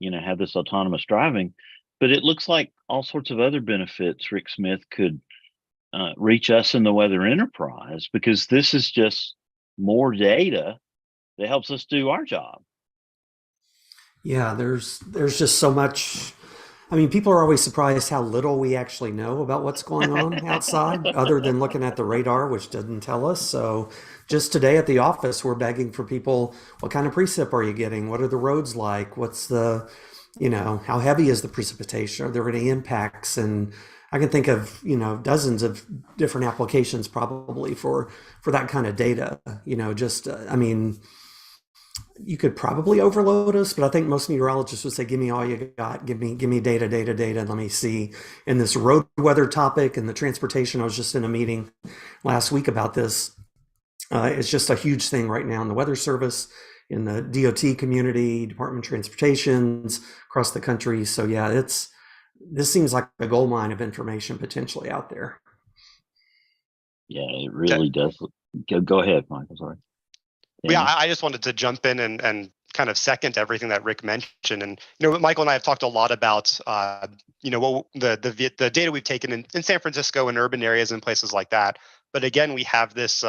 Speaker 2: have this autonomous driving, but it looks like all sorts of other benefits, Rick Smith, could reach us in the weather enterprise, because this is just more data that helps us do our job.
Speaker 4: Yeah, there's just so much. I mean, people are always surprised how little we actually know about what's going on outside, other than looking at the radar, which doesn't tell us. So just today at the office, we're begging for people, what kind of precip are you getting? What are the roads like? What's the, how heavy is the precipitation? Are there any impacts? And I can think of, dozens of different applications probably for that kind of data. I mean, you could probably overload us, but I think most meteorologists would say, give me all you got. Give me data. And let me see. In this road weather topic and the transportation, I was just in a meeting last week about this. It's just a huge thing right now in the Weather Service, in the DOT community, Department of Transportations across the country. So yeah, this seems like a gold mine of information potentially out there.
Speaker 2: Yeah, it really does. Go ahead, Michael. Sorry.
Speaker 7: Yeah, I just wanted to jump in and kind of second everything that Rick mentioned. And Michael and I have talked a lot about what the data we've taken in San Francisco and urban areas and places like that. But again, we have this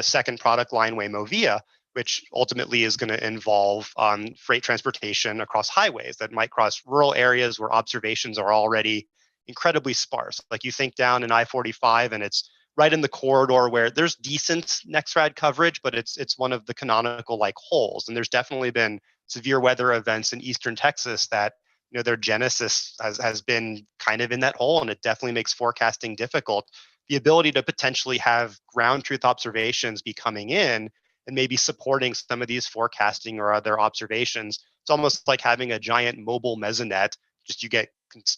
Speaker 7: second product line, Waymovia, which ultimately is going to involve freight transportation across highways that might cross rural areas where observations are already incredibly sparse. Like, you think down in I-45 and it's right in the corridor where there's decent NextRad coverage, but it's one of the canonical holes. And there's definitely been severe weather events in eastern Texas that their genesis has been kind of in that hole, and it definitely makes forecasting difficult. The ability to potentially have ground truth observations be coming in and maybe supporting some of these forecasting or other observations. It's almost like having a giant mobile mesonet. Just you get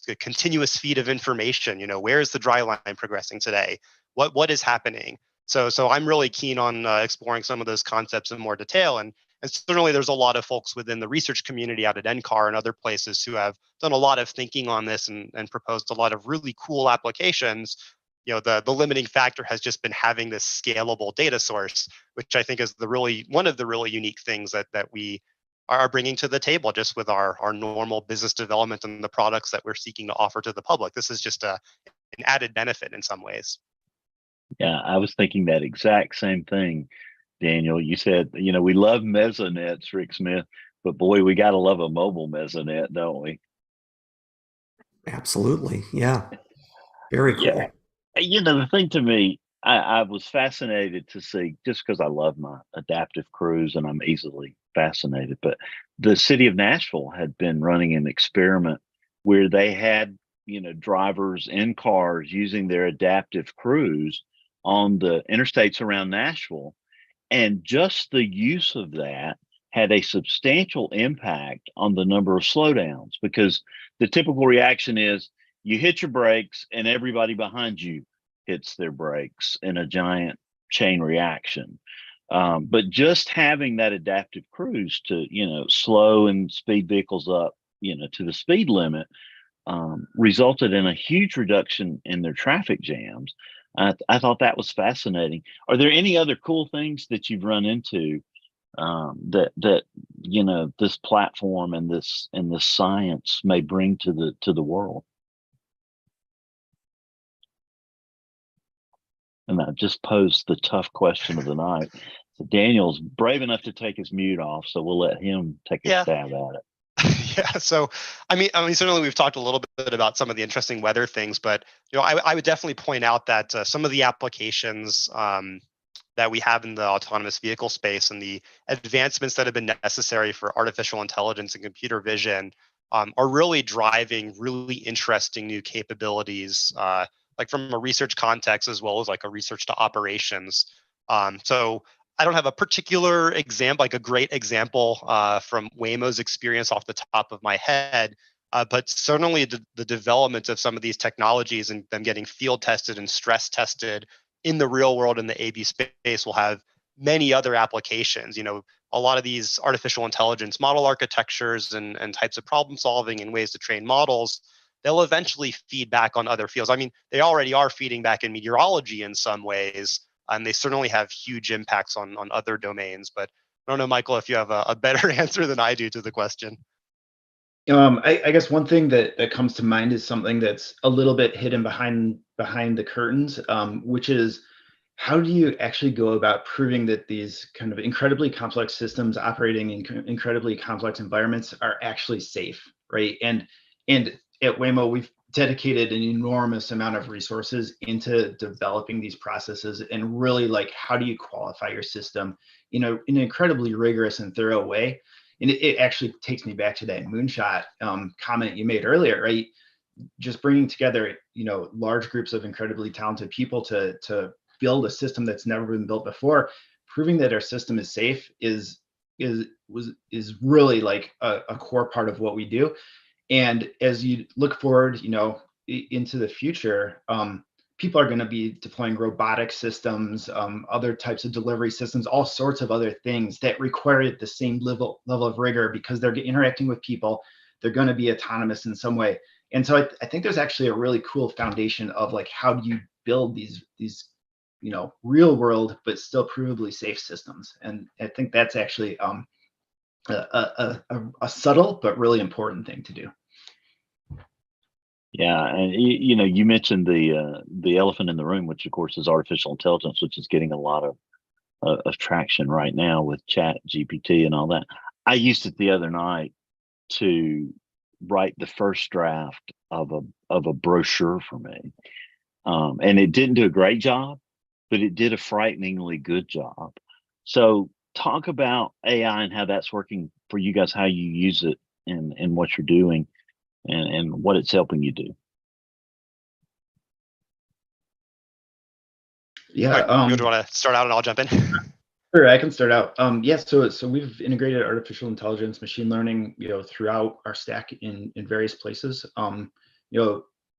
Speaker 7: a continuous feed of information. Where is the dry line progressing today? What is happening? So I'm really keen on exploring some of those concepts in more detail. And certainly there's a lot of folks within the research community out at NCAR and other places who have done a lot of thinking on this and proposed a lot of really cool applications. The limiting factor has just been having this scalable data source, which I think is one of the really unique things that we are bringing to the table just with our normal business development and the products that we're seeking to offer to the public. This is just an added benefit in some ways.
Speaker 2: Yeah, I was thinking that exact same thing, Daniel. You said, we love mesonets, Rick Smith, but boy, we got to love a mobile mesonet, don't we?
Speaker 4: Absolutely. Yeah. Very cool.
Speaker 2: Yeah. The thing to me, I was fascinated to see, just because I love my adaptive cruise and I'm easily fascinated, but the city of Nashville had been running an experiment where they had, drivers in cars using their adaptive cruise on the interstates around Nashville. And just the use of that had a substantial impact on the number of slowdowns, because the typical reaction is you hit your brakes and everybody behind you hits their brakes in a giant chain reaction. But just having that adaptive cruise to, slow and speed vehicles up, to the speed limit, resulted in a huge reduction in their traffic jams. I thought that was fascinating. Are there any other cool things that you've run into that this platform and this science may bring to the world? And I just posed the tough question of the night. So Daniel's brave enough to take his mute off, so we'll let him take a stab at it.
Speaker 7: Yeah. So, I mean, certainly we've talked a little bit about some of the interesting weather things, but I would definitely point out that some of the applications that we have in the autonomous vehicle space and the advancements that have been necessary for artificial intelligence and computer vision are really driving really interesting new capabilities, like from a research context as well as like a research to operations. So I don't have a particular example, like a great example from Waymo's experience off the top of my head, but certainly the development of some of these technologies and them getting field tested and stress tested in the real world in the AV space will have many other applications. A lot of these artificial intelligence model architectures and types of problem solving and ways to train models, they'll eventually feed back on other fields. I mean, they already are feeding back in meteorology in some ways, and they certainly have huge impacts on other domains. But I don't know, Michael, if you have a better answer than I do to the question.
Speaker 6: I guess one thing that comes to mind is something that's a little bit hidden behind the curtains, which is how do you actually go about proving that these kind of incredibly complex systems operating in incredibly complex environments are actually safe, right? And at Waymo, we've dedicated an enormous amount of resources into developing these processes and really like how do you qualify your system in an incredibly rigorous and thorough way. And it actually takes me back to that moonshot comment you made earlier, right? Just bringing together large groups of incredibly talented people to build a system that's never been built before, proving that our system is safe is really like a core part of what we do. And as you look forward, into the future, people are going to be deploying robotic systems, other types of delivery systems, all sorts of other things that require the same level of rigor because they're interacting with people. They're going to be autonomous in some way. And so I think there's actually a really cool foundation of like, how do you build these real world, but still provably safe systems? And I think that's actually a subtle but really important thing to do.
Speaker 2: Yeah, and you mentioned the elephant in the room, which of course is artificial intelligence, which is getting a lot of traction right now with Chat GPT and all that. I used it the other night to write the first draft of a brochure for me, and it didn't do a great job, but it did a frighteningly good job. So talk about AI and how that's working for you guys, how you use it in what you're doing. And what it's helping you do.
Speaker 6: Yeah.
Speaker 7: You want to start out and I'll jump in?
Speaker 6: Sure, I can start out. Yeah, so we've integrated artificial intelligence, machine learning, throughout our stack in various places.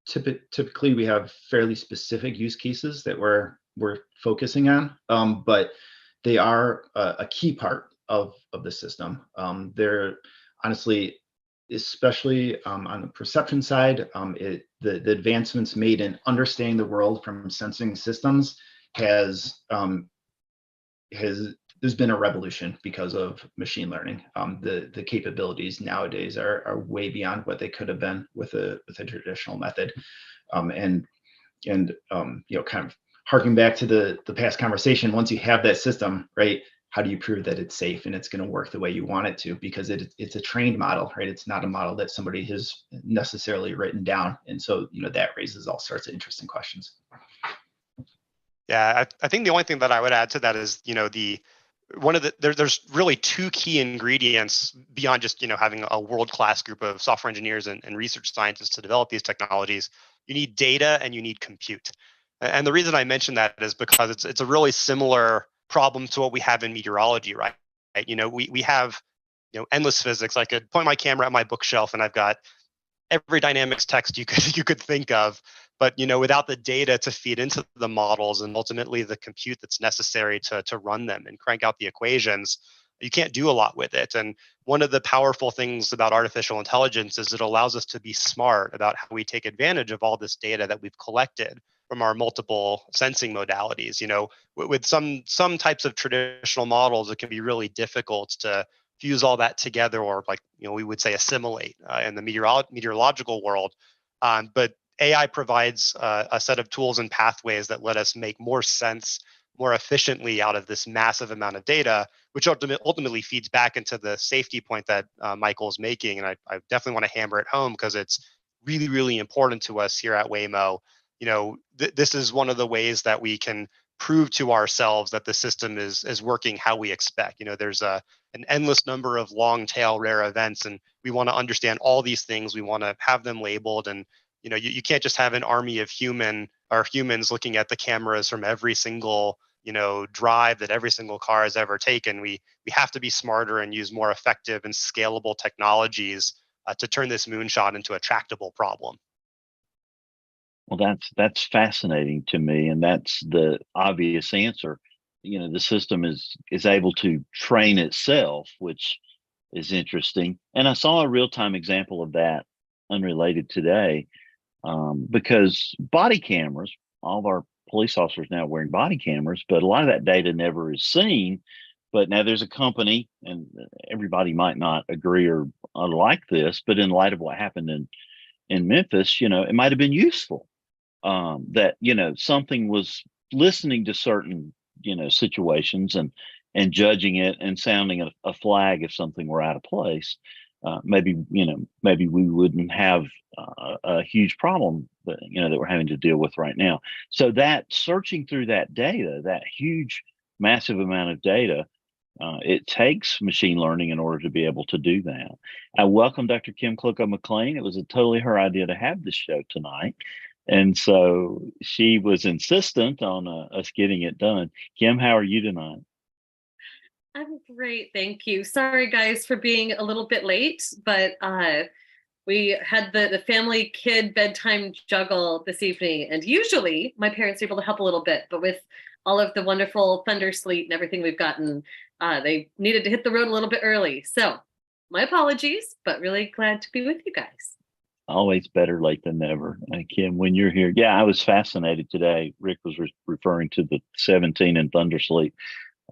Speaker 6: typically we have fairly specific use cases that we're focusing on, but they are a key part of the system. They're honestly, especially on the perception side, the advancements made in understanding the world from sensing systems has there's been a revolution because of machine learning. The capabilities nowadays are way beyond what they could have been with a traditional method. And kind of harking back to the past conversation, once you have that system, right, how do you prove that it's safe and it's going to work the way you want it to? Because it's a trained model, right? It's not a model that somebody has necessarily written down. And so, that raises all sorts of interesting questions.
Speaker 7: Yeah, I think the only thing that I would add to that is, there's really two key ingredients beyond just, having a world-class group of software engineers and research scientists to develop these technologies. You need data and you need compute. And the reason I mention that is because it's a really similar problem to what we have in meteorology, right? We have, endless physics. I could point my camera at my bookshelf and I've got every dynamics text you could think of, but without the data to feed into the models and ultimately the compute that's necessary to run them and crank out the equations, you can't do a lot with it. And one of the powerful things about artificial intelligence is it allows us to be smart about how we take advantage of all this data that we've collected from our multiple sensing modalities. With some types of traditional models, it can be really difficult to fuse all that together, or we would say assimilate in the meteorological world. But AI provides a set of tools and pathways that let us make more sense more efficiently out of this massive amount of data, which ultimately feeds back into the safety point that Michael is making. And I definitely want to hammer it home because it's really, really important to us here at Waymo. This is one of the ways that we can prove to ourselves that the system is working how we expect. There's an endless number of long tail rare events, and we want to understand all these things. We want to have them labeled, and you can't just have an army of humans looking at the cameras from every single drive that every single car has ever taken. We have to be smarter and use more effective and scalable technologies to turn this moonshot into a tractable problem.
Speaker 2: Well, that's fascinating to me, and that's the obvious answer. The system is able to train itself, which is interesting. And I saw a real-time example of that, unrelated today, because body cameras, all of our police officers now wearing body cameras, but a lot of that data never is seen. But now there's a company, and everybody might not agree or like this, but in light of what happened in Memphis, it might have been useful. That something was listening to certain situations and judging it and sounding a flag if something were out of place. Maybe we wouldn't have a huge problem that we're having to deal with right now. So that searching through that data, that huge massive amount of data, it takes machine learning in order to be able to do that. I welcome Dr. Kim Klucko-McLean. It was totally her idea to have this show tonight. And so she was insistent on us getting it done. Kim, how are you tonight?
Speaker 8: I'm great, thank you. Sorry, guys, for being a little bit late, but we had the family kid bedtime juggle this evening, and usually my parents are able to help a little bit, but with all of the wonderful thunder, sleet, and everything we've gotten, they needed to hit the road a little bit early. So my apologies, but really glad to be with you guys.
Speaker 2: Always better late than never. Kim, when you're here, yeah, I was fascinated today. Rick was referring to the 17 and thunder sleet.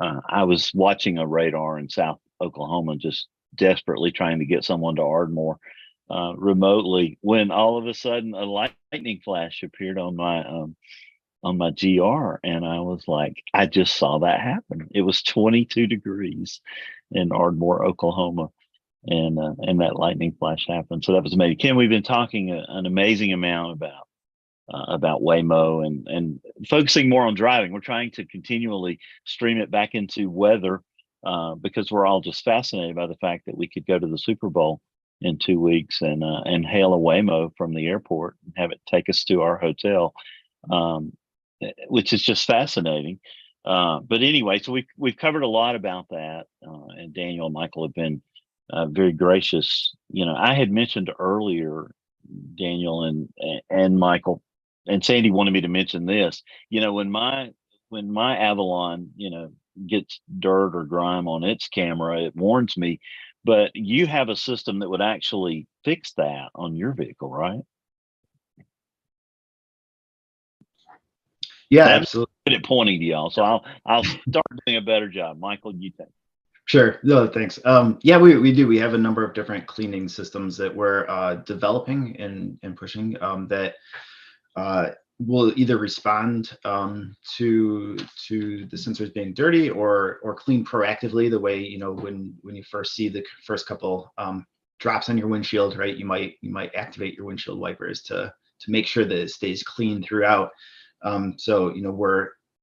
Speaker 2: I was watching a radar in South Oklahoma, just desperately trying to get someone to Ardmore remotely, when all of a sudden a lightning flash appeared on my GR, and I was like, I just saw that happen. It was 22 degrees in Ardmore, Oklahoma. And that lightning flash happened. So that was amazing. Kim, we've been talking an amazing amount about Waymo and focusing more on driving. We're trying to continually stream it back into weather because we're all just fascinated by the fact that we could go to the Super Bowl in 2 weeks and hail a Waymo from the airport and have it take us to our hotel, which is just fascinating. But anyway, so we've covered a lot about that, and Daniel and Michael have been very gracious. I had mentioned earlier Daniel and Michael and Sandy wanted me to mention this. When my Avalon, gets dirt or grime on its camera, it warns me. But you have a system that would actually fix that on your vehicle, right?
Speaker 6: Yeah,
Speaker 2: I'm
Speaker 6: absolutely.
Speaker 2: good at pointing to y'all, so I'll start doing a better job. Michael, you take.
Speaker 6: Sure. No, thanks. Yeah, we do. We have a number of different cleaning systems that we're developing and pushing that will either respond to the sensors being dirty or clean proactively. The way when you first see the first couple drops on your windshield, right? You might activate your windshield wipers to make sure that it stays clean throughout. So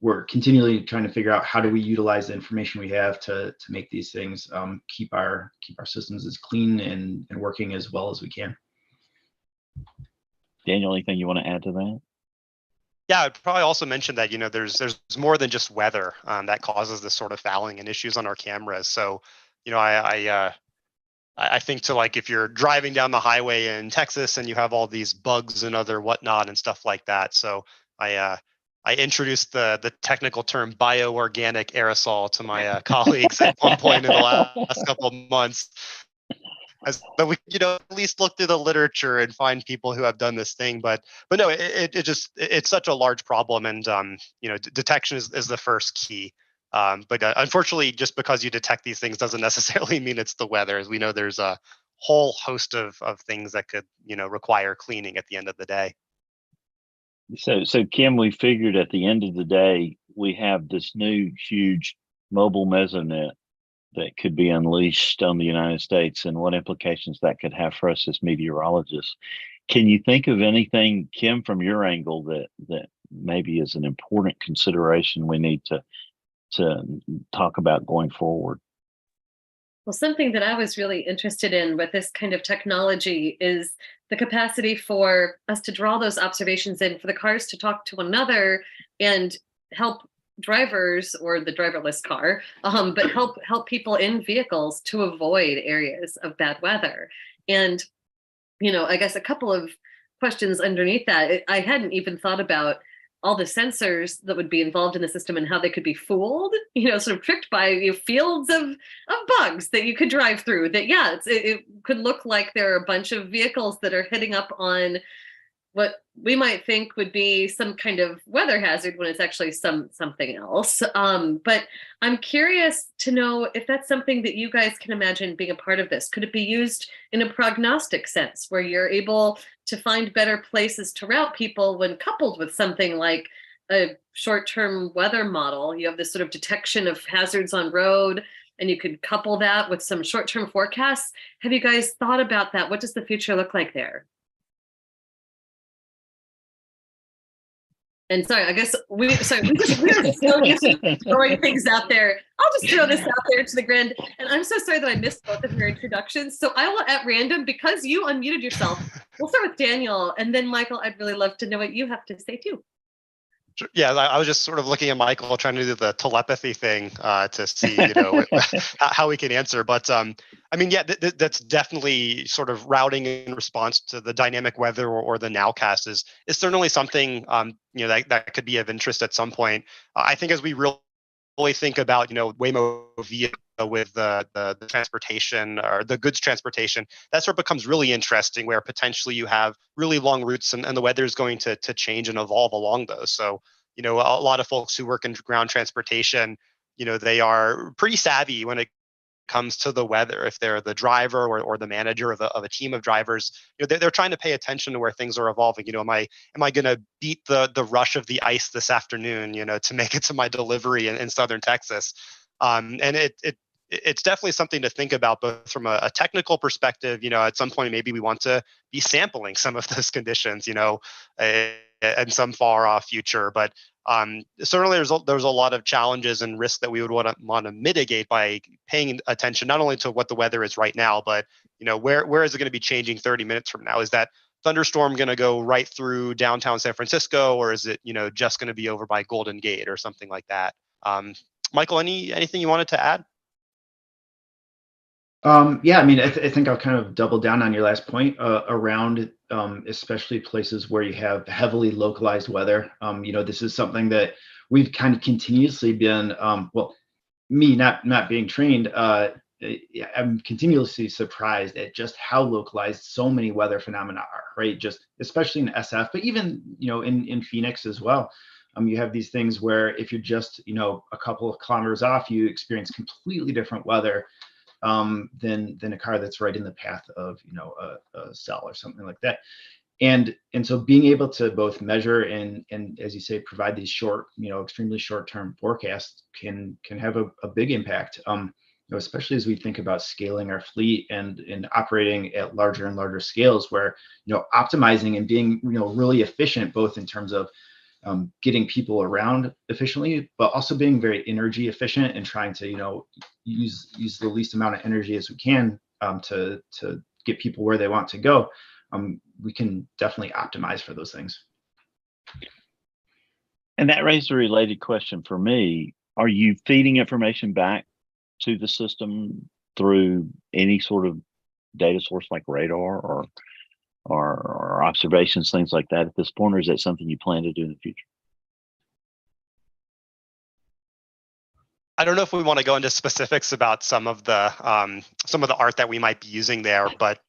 Speaker 6: we're continually trying to figure out how do we utilize the information we have to make these things keep our systems as clean and working as well as we can.
Speaker 2: Daniel, anything you want to add to that?
Speaker 7: Yeah, I'd probably also mention that there's more than just weather that causes this sort of fouling and issues on our cameras. So I think to like if you're driving down the highway in Texas and you have all these bugs and other whatnot and stuff like that. So I introduced the technical term bioorganic aerosol to my colleagues at one point in the last couple of months. But we at least look through the literature and find people who have done this thing. But no, it's such a large problem, and detection is the first key. But unfortunately, just because you detect these things doesn't necessarily mean it's the weather. As we know, there's a whole host of things that could require cleaning at the end of the day.
Speaker 2: So Kim, we figured at the end of the day, we have this new huge mobile mesonet that could be unleashed on the United States and what implications that could have for us as meteorologists. Can you think of anything, Kim, from your angle that maybe is an important consideration we need to talk about going forward?
Speaker 8: Well, something that I was really interested in with this kind of technology is the capacity for us to draw those observations in, for the cars to talk to one another and help drivers or the driverless car, but help people in vehicles to avoid areas of bad weather. And I guess a couple of questions underneath that. I hadn't even thought about all the sensors that would be involved in the system and how they could be fooled, sort of tricked by fields of bugs that you could drive through. That, yeah, it could look like there are a bunch of vehicles that are hitting up on what we might think would be some kind of weather hazard when it's actually something else. But I'm curious to know if that's something that you guys can imagine being a part of this. Could it be used in a prognostic sense where you're able to find better places to route people when coupled with something like a short-term weather model? You have this sort of detection of hazards on road, and you could couple that with some short-term forecasts. Have you guys thought about that? What does the future look like there? And sorry, I guess we're so used to throwing things out there. I'll just throw this out there to the grand. And I'm so sorry that I missed both of your introductions. So I will, at random, because you unmuted yourself, we'll start with Daniel. And then Michael, I'd really love to know what you have to say too.
Speaker 7: Yeah, I was just sort of looking at Michael trying to do the telepathy thing to see, how we can answer. But I mean, yeah, that's definitely sort of routing in response to the dynamic weather or the nowcast is certainly something that could be of interest at some point. I think as we really think about Waymo via with the transportation or the goods transportation, that sort of becomes really interesting where potentially you have really long routes and the weather is going to change and evolve along those. So, a lot of folks who work in ground transportation, they are pretty savvy when it comes to the weather. If they're the driver or the manager of a team of drivers, they're trying to pay attention to where things are evolving. Am I going to beat the rush of the ice this afternoon, to make it to my delivery in southern Texas? And it's definitely something to think about, both from a technical perspective. At some point, maybe we want to be sampling some of those conditions, in some far off future. But certainly there's a lot of challenges and risks that we would want to mitigate by paying attention not only to what the weather is right now, but where is it going to be changing 30 minutes from now? Is that thunderstorm going to go right through downtown San Francisco, or is it just going to be over by Golden Gate or something like that? Michael, anything you wanted to add?
Speaker 6: Yeah, I mean, I think I'll kind of double down on your last point around especially places where you have heavily localized weather. This is something that we've kind of continuously been, well, me not being trained, I'm continuously surprised at just how localized so many weather phenomena are, right? Just especially in SF, but even in Phoenix as well. You have these things where if you're just a couple of kilometers off, you experience completely different weather than a car that's right in the path of a cell or something like that. And so being able to both measure and as you say, provide these short, extremely short term forecasts can have a big impact. Especially as we think about scaling our fleet and operating at larger and larger scales, where optimizing and being really efficient, both in terms of getting people around efficiently, but also being very energy efficient and trying to use the least amount of energy as we can to get people where they want to go. We can definitely optimize for those things.
Speaker 2: And that raised a related question for me. Are you feeding information back to the system through any sort of data source like radar or observations, things like that at this point, or is that something you plan to do in the future?
Speaker 7: I don't know if we want to go into specifics about some of the art that we might be using there, but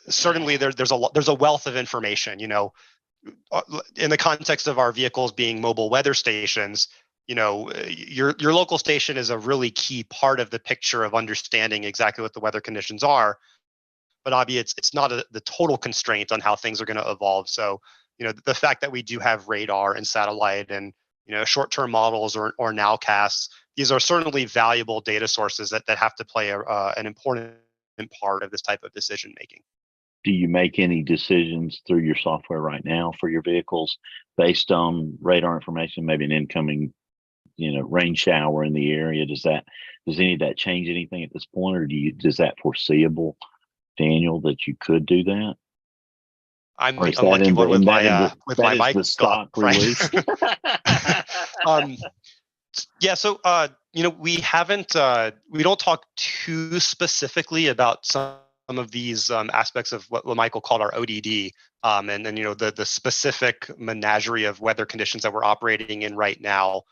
Speaker 7: certainly there's a wealth of information. In the context of our vehicles being mobile weather stations, your local station is a really key part of the picture of understanding exactly what the weather conditions are. But obviously, it's not the total constraint on how things are going to evolve. So, the fact that we do have radar and satellite and short-term models or nowcasts, these are certainly valuable data sources that have to play an important part of this type of decision making.
Speaker 2: Do you make any decisions through your software right now for your vehicles based on radar information, maybe an incoming rain shower in the area? Does any of that change anything at this point, or is that foreseeable, Daniel, that you could do that?
Speaker 7: I'm a lucky one with my mic
Speaker 2: the stock release.
Speaker 7: Yeah, so we don't talk too specifically about some of these aspects of what Michael called our ODD, and then the specific menagerie of weather conditions that we're operating in right now.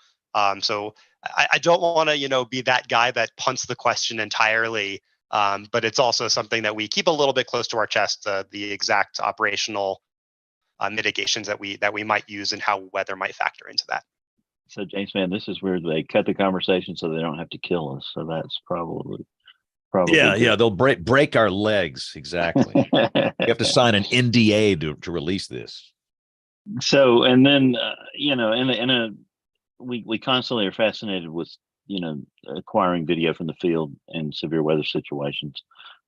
Speaker 7: So I don't want to be that guy that punts the question entirely. But it's also something that we keep a little bit close to our chest, the exact operational mitigations that we might use and how weather might factor into that.
Speaker 2: So James, man, this is where they cut the conversation so they don't have to kill us. So that's probably
Speaker 1: yeah,
Speaker 2: good.
Speaker 1: They'll break our legs. Exactly. You have to sign an NDA to release this.
Speaker 2: So, and then we constantly are fascinated with acquiring video from the field in severe weather situations.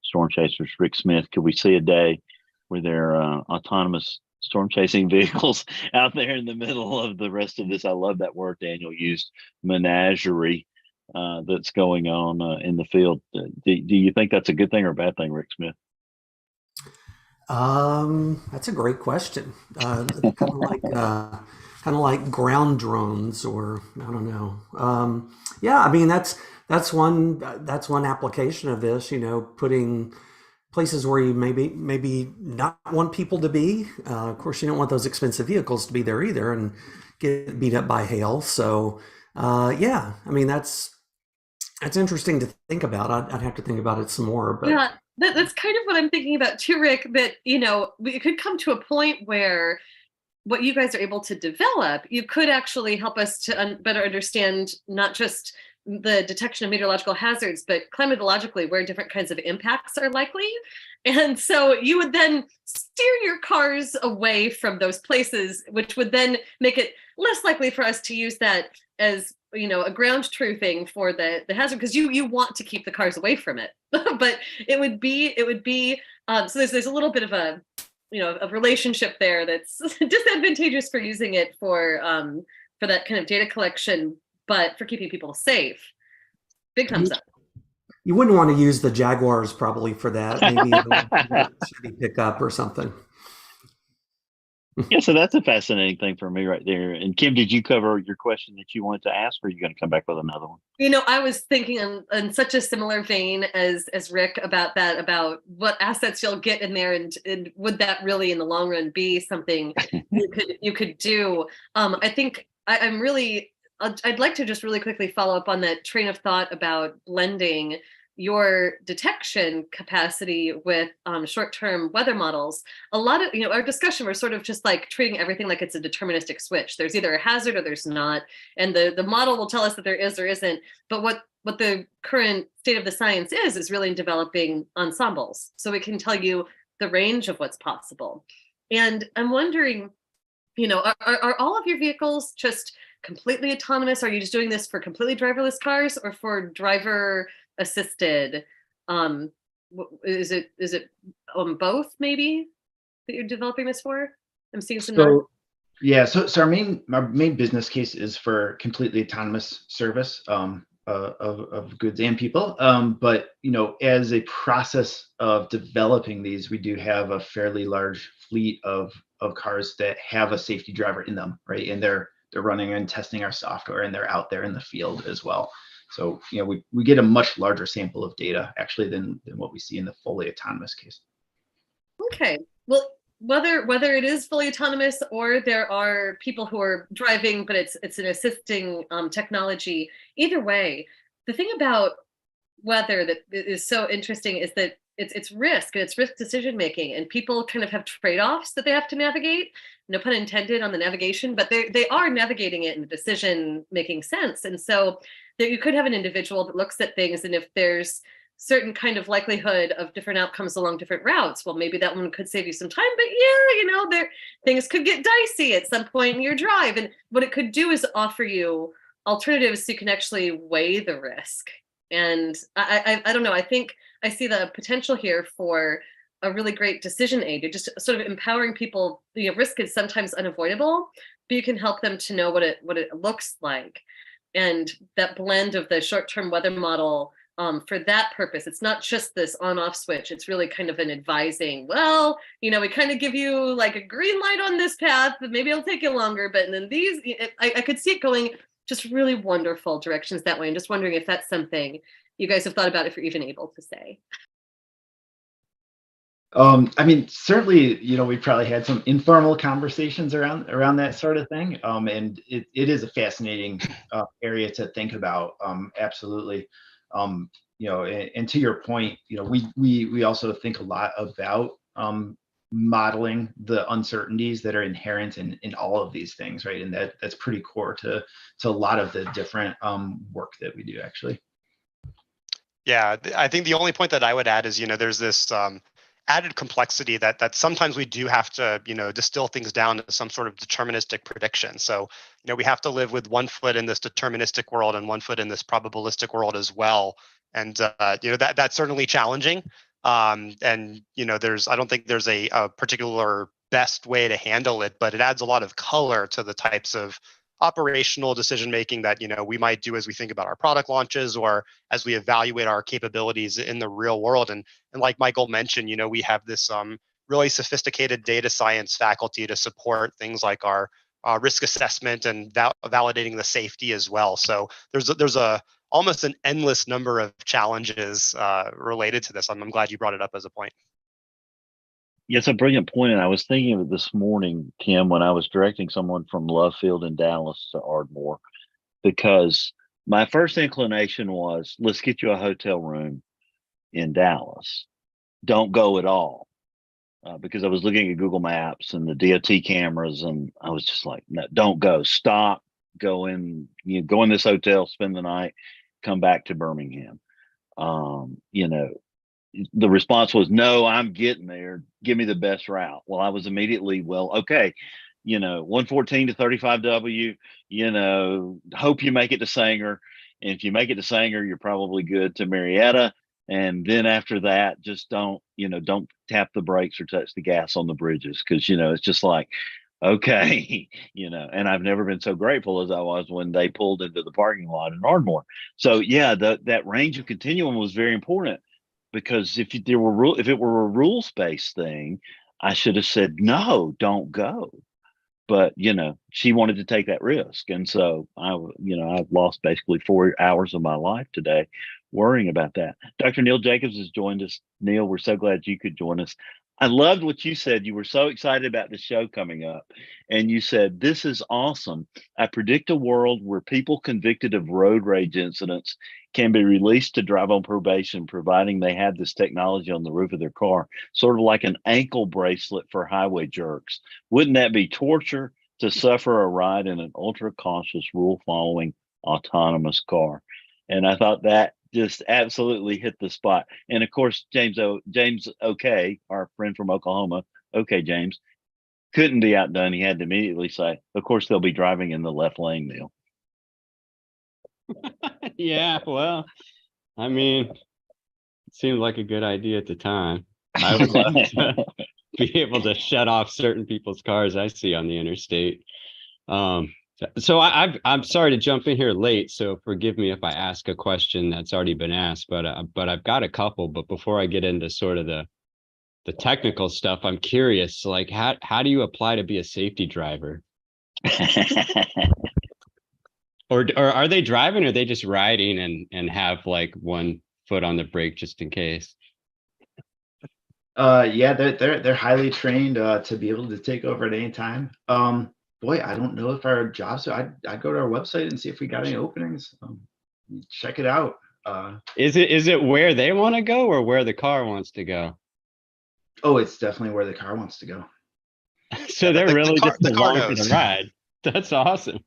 Speaker 2: Storm chasers, Rick Smith, could we see a day where there are autonomous storm chasing vehicles out there in the middle of the rest of this? I love that word Daniel used, menagerie, that's going on in the field. Do you think that's a good thing or a bad thing, Rick Smith?
Speaker 4: That's a great question. Kind of like ground drones, or I don't know. Yeah, I mean that's one application of this. Putting places where you maybe not want people to be. Of course, you don't want those expensive vehicles to be there either and get beat up by hail. So yeah, I mean that's interesting to think about. I'd have to think about it some more. But
Speaker 8: yeah, that's kind of what I'm thinking about too, Rick. That we could come to a point where what you guys are able to develop, you could actually help us to better understand not just the detection of meteorological hazards, but climatologically where different kinds of impacts are likely. And so you would then steer your cars away from those places, which would then make it less likely for us to use that as a ground truthing for the hazard, because you want to keep the cars away from it. But it would be so there's a little bit of a relationship there that's disadvantageous for using it for that kind of data collection, but for keeping people safe. Big thumbs up.
Speaker 4: You wouldn't want to use the Jaguars probably for that. Maybe a Chevy pickup or something.
Speaker 2: Yeah, so that's a fascinating thing for me right there. And Kim, did you cover your question that you wanted to ask, or are you going to come back with another one?
Speaker 8: I was thinking in such a similar vein as Rick about that, about what assets you'll get in there, and would that really in the long run be something you could do? I think I'm really I'd like to just really quickly follow up on that train of thought about blending your detection capacity with short-term weather models. A lot of our discussion, we're sort of just like treating everything like it's a deterministic switch. There's either a hazard or there's not, and the model will tell us that there is or isn't. But what the current state of the science is really in developing ensembles, so it can tell you the range of what's possible. And I'm wondering, are all of your vehicles just completely autonomous? Are you just doing this for completely driverless cars or for driver assisted? Is it both maybe that you're developing this for? I'm seeing some.
Speaker 6: So yeah, so our main business case is for completely autonomous service of goods and people. But as a process of developing these, we do have a fairly large fleet of cars that have a safety driver in them, right? And they're running and testing our software, and they're out there in the field as well. So we get a much larger sample of data actually than what we see in the fully autonomous case.
Speaker 8: Okay. Well, whether it is fully autonomous or there are people who are driving, but it's an assisting technology, either way, the thing about weather that is so interesting is that it's risk, and it's risk decision making, and people kind of have trade-offs that they have to navigate. No pun intended on the navigation, but they are navigating it in a decision making sense. And so there you could have an individual that looks at things, and if there's certain kind of likelihood of different outcomes along different routes, well, maybe that one could save you some time. But yeah, there things could get dicey at some point in your drive, and what it could do is offer you alternatives so you can actually weigh the risk. And I don't know, I think I see the potential here for a really great decision aid. You're just sort of empowering people. Risk is sometimes unavoidable, but you can help them to know what it looks like. And that blend of the short-term weather model, for that purpose, it's not just this on-off switch. It's really kind of an advising, well, we kind of give you like a green light on this path, but maybe it'll take you longer. But then I could see it going just really wonderful directions that way. I'm just wondering if that's something you guys have thought about, if you're even able to say.
Speaker 6: Certainly, we probably had some informal conversations around that sort of thing. And it is a fascinating area to think about. Absolutely. And to your point, we also think a lot about modeling the uncertainties that are inherent in all of these things, right? And that's pretty core to a lot of the different work that we do, actually.
Speaker 7: Yeah, I think the only point that I would add is, there's this added complexity that sometimes we do have to, distill things down to some sort of deterministic prediction. So, we have to live with one foot in this deterministic world and one foot in this probabilistic world as well. And, that's certainly challenging. And, I don't think there's a particular best way to handle it, but it adds a lot of color to the types of operational decision making that we might do as we think about our product launches or as we evaluate our capabilities in the real world. And like Michael mentioned, we have this really sophisticated data science faculty to support things like our risk assessment and validating the safety as well. So there's a almost an endless number of challenges related to this. I'm glad you brought it up as a point.
Speaker 2: Yes, a brilliant point. And I was thinking of it this morning, Kim, when I was directing someone from Love Field in Dallas to Ardmore, because my first inclination was, let's get you a hotel room in Dallas. Don't go at all. Because I was looking at Google Maps and the DOT cameras, and I was just like, no, don't go. Stop. Go in this hotel, spend the night, come back to Birmingham. The response was, no, I'm getting there. Give me the best route. Well, I was immediately, okay, 114 to 35W, hope you make it to Sanger. And if you make it to Sanger, you're probably good to Marietta. And then after that, just don't tap the brakes or touch the gas on the bridges. Cause it's just like, okay, and I've never been so grateful as I was when they pulled into the parking lot in Ardmore. So yeah, that range of continuum was very important. Because if it were a rules-based thing, I should have said, no, don't go. But, she wanted to take that risk. And so I've lost basically 4 hours of my life today worrying about that. Dr. Neil Jacobs has joined us. Neil, we're so glad you could join us. I loved what you said. You were so excited about the show coming up. And you said, this is awesome. I predict a world where people convicted of road rage incidents can be released to drive on probation, providing they have this technology on the roof of their car, sort of like an ankle bracelet for highway jerks. Wouldn't that be torture to suffer a ride in an ultra cautious, rule following autonomous car? And I thought that just absolutely hit the spot. And of course, James OK, our friend from Oklahoma, OK James, couldn't be outdone. He had to immediately say, of course, they'll be driving in the left lane, Neil.
Speaker 9: Yeah, well, I mean, it seemed like a good idea at the time. I would love to be able to shut off certain people's cars I see on the interstate. So I'm sorry to jump in here late, so forgive me if I ask a question that's already been asked, but I've got a couple. But before I get into sort of the technical stuff, I'm curious, like how do you apply to be a safety driver? Or are they driving, or are they just riding and have like one foot on the brake just in case?
Speaker 6: Yeah, they're highly trained to be able to take over at any time. Boy, I don't know if our jobs. I'd go to our website and see if we got any openings. Check it out.
Speaker 9: Is it where they want to go or where the car wants to go?
Speaker 6: Oh, it's definitely where the car wants to go.
Speaker 9: So
Speaker 7: Yeah,
Speaker 9: they're really
Speaker 7: the
Speaker 9: just
Speaker 7: car
Speaker 9: along for
Speaker 7: knows.
Speaker 9: the ride. That's awesome.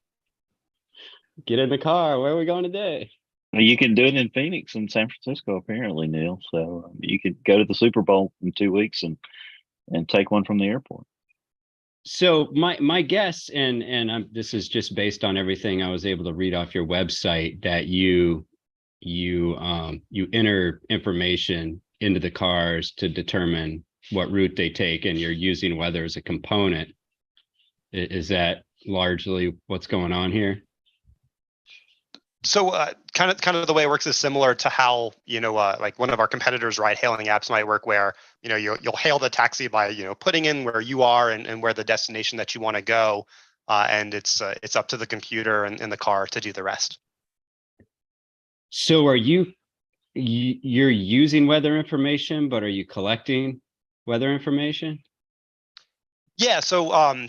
Speaker 9: Get in the car. Where are we going today?
Speaker 2: Well, you can do it in Phoenix and San Francisco, apparently, Neil. So you could go to the Super Bowl in 2 weeks and take one from the airport.
Speaker 9: So my guess, and this is just based on everything I was able to read off your website, that you enter information into the cars to determine what route they take, and you're using weather as a component. Is that largely what's going on here?
Speaker 7: So kind of the way it works is similar to how, like one of our competitors' ride hailing apps might work, where, you'll hail the taxi by, putting in where you are and where the destination that you want to go. And it's up to the computer and the car to do the rest.
Speaker 9: So are you're using weather information, but are you collecting weather information?
Speaker 7: Yeah. So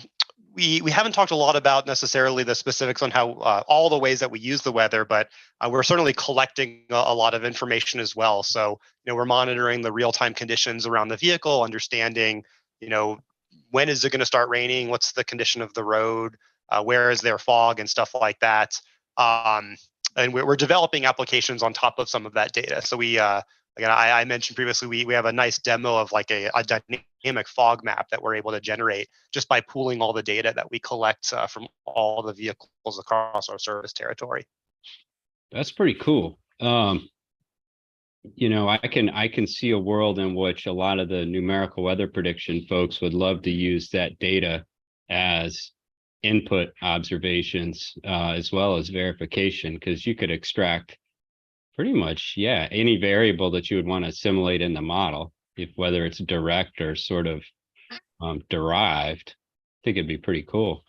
Speaker 7: we haven't talked a lot about necessarily the specifics on how all the ways that we use the weather, but we're certainly collecting a lot of information as well. So, we're monitoring the real-time conditions around the vehicle, understanding, when is it going to start raining? What's the condition of the road? Where is there fog and stuff like that? And we're developing applications on top of some of that data. So again, I mentioned previously, we have a nice demo of like a dynamic fog map that we're able to generate just by pooling all the data that we collect from all the vehicles across our service territory.
Speaker 9: That's pretty cool. I can see a world in which a lot of the numerical weather prediction folks would love to use that data as input observations as well as verification, because you could extract pretty much, any variable that you would want to assimilate in the model, whether it's direct or sort of derived. I think it'd be pretty cool.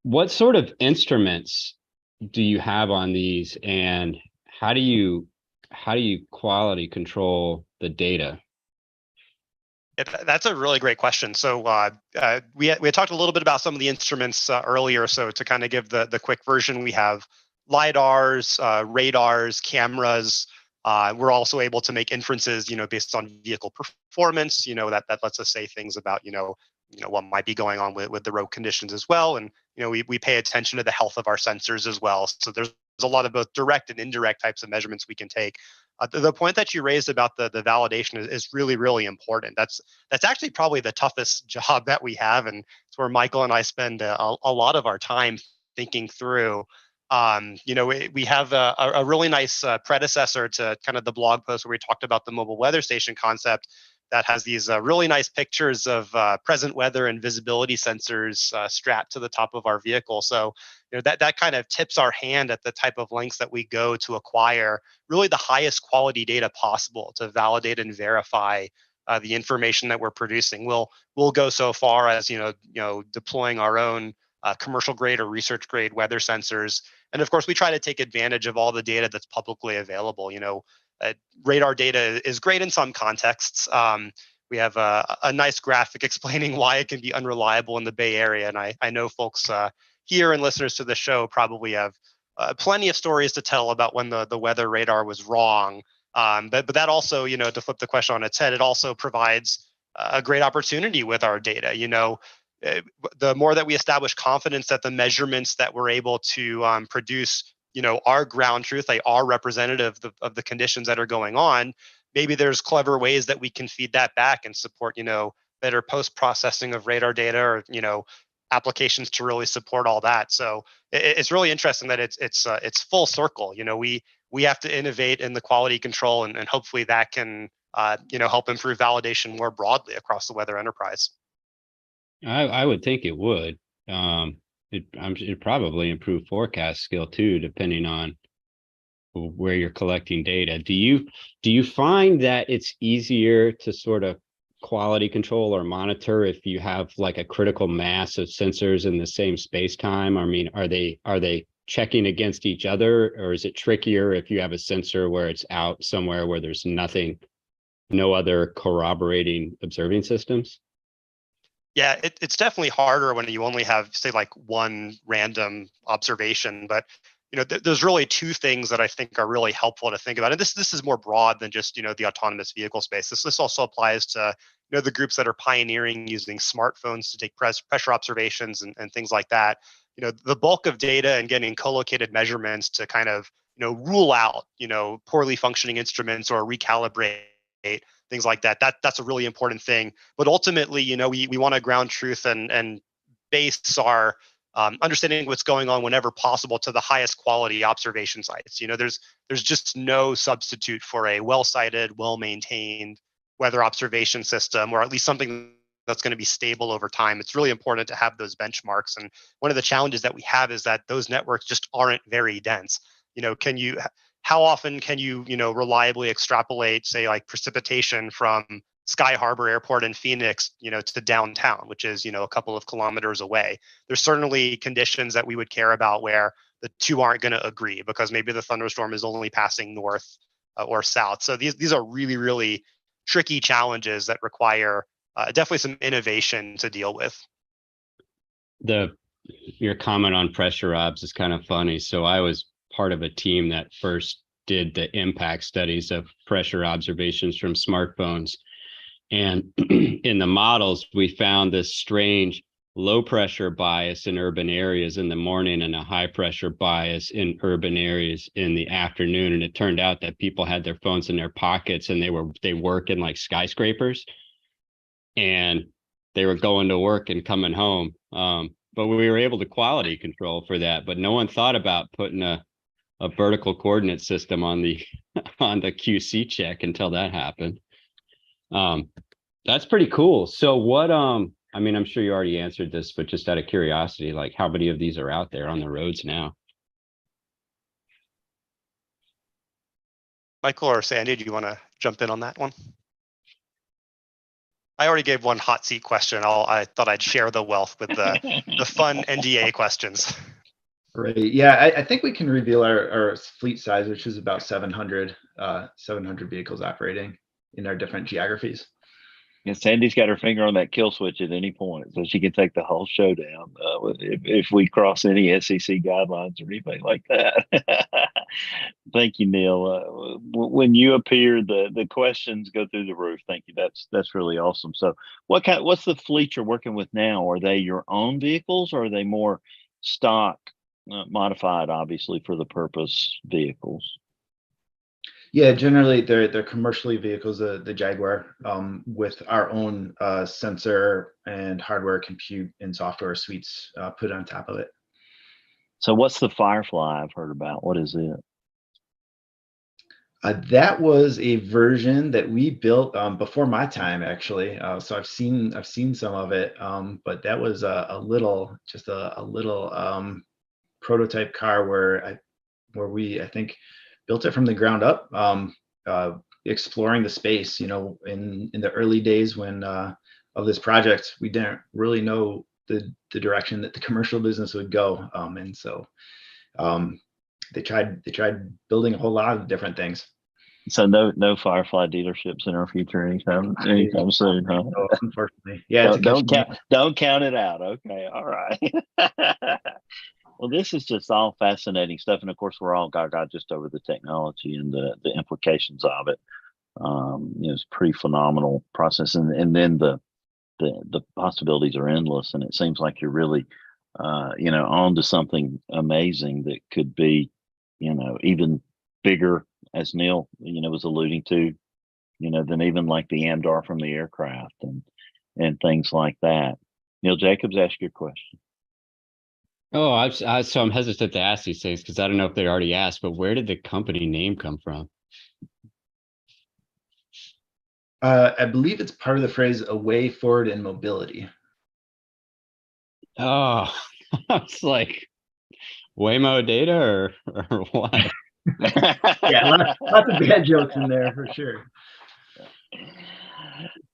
Speaker 9: What sort of instruments do you have on these, and how do you quality control the data?
Speaker 7: That's a really great question. So we had talked a little bit about some of the instruments earlier. So to kind of give the quick version, we have LiDARs, radars, cameras. We're also able to make inferences, based on vehicle performance, that lets us say things about, what might be going on with the road conditions as well. And, we pay attention to the health of our sensors as well. So there's a lot of both direct and indirect types of measurements we can take. The point that you raised about the validation is really, really important. That's actually probably the toughest job that we have. And it's where Michael and I spend a lot of our time thinking through. We have a really nice predecessor to kind of the blog post where we talked about the mobile weather station concept, that has these really nice pictures of present weather and visibility sensors strapped to the top of our vehicle. So that kind of tips our hand at the type of lengths that we go to acquire really the highest quality data possible to validate and verify the information that we're producing. We'll go so far as deploying our own commercial grade or research grade weather sensors, and of course we try to take advantage of all the data that's publicly available. Radar data is great in some contexts. We have a nice graphic explaining why it can be unreliable in the Bay Area, and I know folks here and listeners to the show probably have plenty of stories to tell about when the weather radar was wrong. But that also, to flip the question on its head, it also provides a great opportunity with our data. The more that we establish confidence that the measurements that we're able to produce, are ground truth, they are representative of the conditions that are going on. Maybe there's clever ways that we can feed that back and support, better post-processing of radar data, or applications to really support all that. So it's really interesting that it's full circle. We have to innovate in the quality control, and hopefully that can help improve validation more broadly across the weather enterprise.
Speaker 9: I would think it would. It'd probably improve forecast skill too, depending on where you're collecting data. Do you find that it's easier to sort of quality control or monitor if you have like a critical mass of sensors in the same space time? I mean, are they checking against each other, or is it trickier if you have a sensor where it's out somewhere where there's no other corroborating observing systems?
Speaker 7: Yeah, it's definitely harder when you only have, say, like one random observation. But there's really two things that I think are really helpful to think about, and this is more broad than just the autonomous vehicle space. This also applies to the groups that are pioneering using smartphones to take pressure observations and things like that. The bulk of data and getting co-located measurements to kind of rule out poorly functioning instruments or recalibrate things like that. That's a really important thing. But ultimately, we want to ground truth and base our understanding what's going on whenever possible to the highest quality observation sites. There's just no substitute for a well-sited, well-maintained weather observation system, or at least something that's going to be stable over time. It's really important to have those benchmarks. And one of the challenges that we have is that those networks just aren't very dense. How often can you, reliably extrapolate, say, like precipitation from Sky Harbor Airport in Phoenix, to downtown, which is, a couple of kilometers away? There's certainly conditions that we would care about where the two aren't going to agree, because maybe the thunderstorm is only passing north or south. So these are really, really tricky challenges that require definitely some innovation to deal with.
Speaker 9: Your comment on pressure obs is kind of funny. So I was part of a team that first did the impact studies of pressure observations from smartphones. And in the models, we found this strange low pressure bias in urban areas in the morning and a high pressure bias in urban areas in the afternoon. And it turned out that people had their phones in their pockets, and they work in like skyscrapers, and they were going to work and coming home. But we were able to quality control for that. But no one thought about putting a vertical coordinate system on the QC check until that happened. That's pretty cool. So what, I mean, I'm sure you already answered this, but just out of curiosity, like how many of these are out there on the roads now?
Speaker 7: Michael or Sandy, do you want to jump in on that one? I already gave one hot seat question. I thought I'd share the wealth with the fun NDA questions.
Speaker 6: Right. Yeah, I think we can reveal our fleet size, which is about 700 vehicles operating in our different geographies.
Speaker 2: And Sandy's got her finger on that kill switch at any point, so she can take the whole show down if we cross any SEC guidelines or anything like that. Thank you, Neil. When you appear, the questions go through the roof. Thank you. That's really awesome. So, what's the fleet you're working with now? Are they your own vehicles, or are they more stock, modified, obviously for the purpose vehicles?
Speaker 6: Yeah, generally they're commercially vehicles, the Jaguar, with our own sensor and hardware, compute, and software suites put on top of it.
Speaker 2: So what's the Firefly I've heard about? What is it?
Speaker 6: That was a version that we built before my time, actually. So I've seen some of it, but that was a little prototype car where we, I think, built it from the ground up. exploring the space. In the early days when of this project, we didn't really know the direction that the commercial business would go, and so they tried building a whole lot of different things.
Speaker 2: So no Firefly dealerships in our future anytime soon, huh?
Speaker 6: So unfortunately, yeah.
Speaker 2: Don't count it out. Okay, all right. Well, this is just all fascinating stuff, and of course, we're all gaga just over the technology and the implications of it. It's a pretty phenomenal process, and then the possibilities are endless, and it seems like you're really, on to something amazing that could be, even bigger, as Neil, was alluding to, than even like the Amdar from the aircraft and things like that. Neil Jacobs, ask your question.
Speaker 9: Oh, so I'm hesitant to ask these things because I don't know if they already asked, but where did the company name come from?
Speaker 6: I believe it's part of the phrase "a way forward in mobility."
Speaker 9: Oh, it's like Waymo data or what?
Speaker 6: Yeah, lots of bad jokes in there for sure.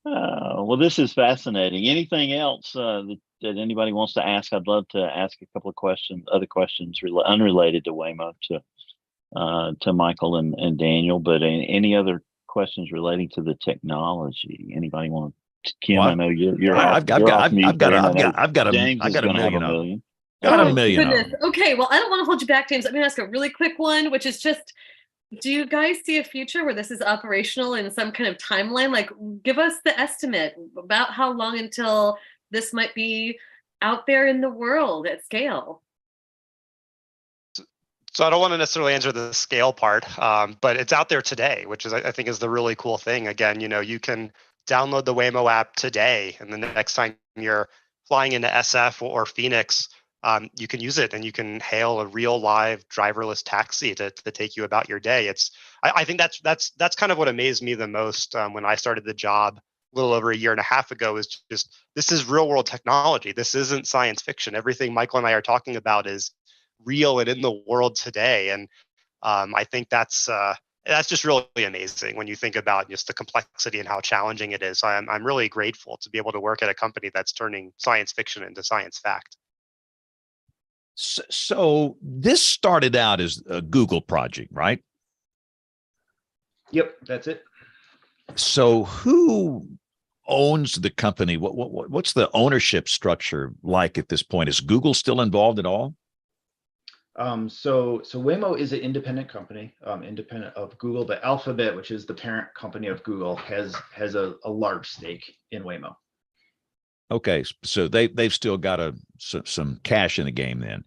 Speaker 2: Well, this is fascinating. Anything else that anybody wants to ask? I'd love to ask a couple of other questions unrelated to Waymo to Michael and Daniel. But any other questions relating to the technology? Anybody want to? Kim, I know you're.
Speaker 1: I've got a
Speaker 2: million.
Speaker 1: Got a million.
Speaker 8: Goodness. Okay, well, I don't want to hold you back, James. I'm going to ask a really quick one, which is just, do you guys see a future where this is operational in some kind of timeline? Like, give us the estimate about how long until this might be out there in the world at scale.
Speaker 7: So I don't want to necessarily answer the scale part, but it's out there today, which is I think is the really cool thing. Again, you can download the Waymo app today, and the next time you're flying into SF or Phoenix, you can use it and you can hail a real live driverless taxi to take you about your day. I think that's kind of what amazed me the most when I started the job a little over a year and a half ago, is just, this is real world technology. This isn't science fiction. Everything Michael and I are talking about is real and in the world today. And I think that's just really amazing when you think about just the complexity and how challenging it is. So I'm really grateful to be able to work at a company that's turning science fiction into science fact.
Speaker 1: So this started out as a Google project, right?
Speaker 6: Yep, that's it.
Speaker 1: So who owns the company? What's the ownership structure like at this point? Is Google still involved at all?
Speaker 6: So Waymo is an independent company, independent of Google, but Alphabet, which is the parent company of Google, has a large stake in Waymo.
Speaker 1: Okay, so they've still got some cash in the game then.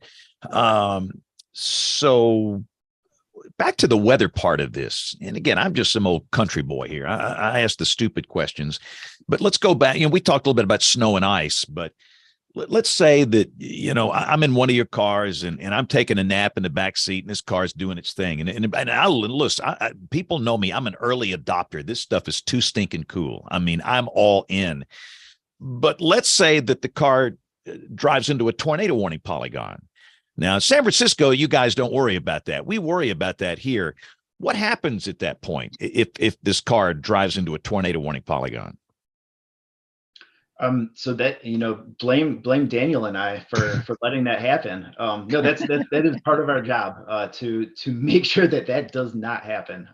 Speaker 1: So back to the weather part of this, and again, I'm just some old country boy here. I ask the stupid questions, but let's go back. We talked a little bbit about snow and ice, but let's say that, I'm in one of your cars and I'm taking a nap in the back seat and this car's doing its thing. And listen, people know me. I'm an early adopter. This stuff is too stinking cool. I mean, I'm all in. But let's say that the car drives into a tornado warning polygon. Now, in San Francisco, you guys don't worry about that. We worry about that here. What happens at that point if this car drives into a tornado warning polygon?
Speaker 6: So that, blame Daniel and I for letting that happen. No, that is part of our job, to make sure that does not happen.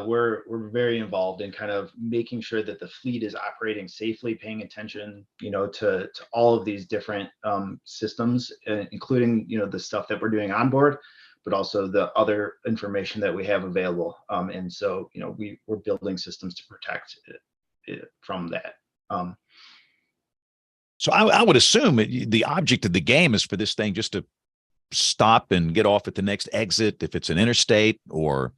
Speaker 6: We're very involved in kind of making sure that the fleet is operating safely, paying attention, to all of these different systems, including, the stuff that we're doing on board, but also the other information that we have available. And so, we're building systems to protect it from that.
Speaker 1: So I would assume the object of the game is for this thing just to stop and get off at the next exit, if it's an interstate, or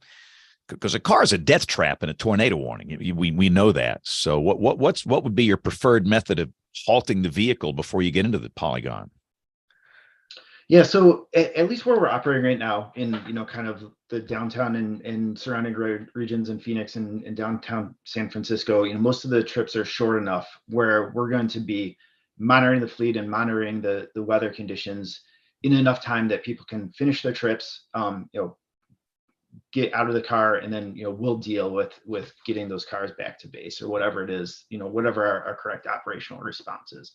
Speaker 1: because a car is a death trap in a tornado warning. We know that. So what would be your preferred method of halting the vehicle before you get into the polygon?
Speaker 6: Yeah, so at least where we're operating right now in, kind of the downtown and surrounding regions in Phoenix and downtown San Francisco, most of the trips are short enough where we're going to be monitoring the fleet and monitoring the weather conditions in enough time that people can finish their trips, get out of the car, and then we'll deal with getting those cars back to base or whatever it is, whatever our correct operational response is.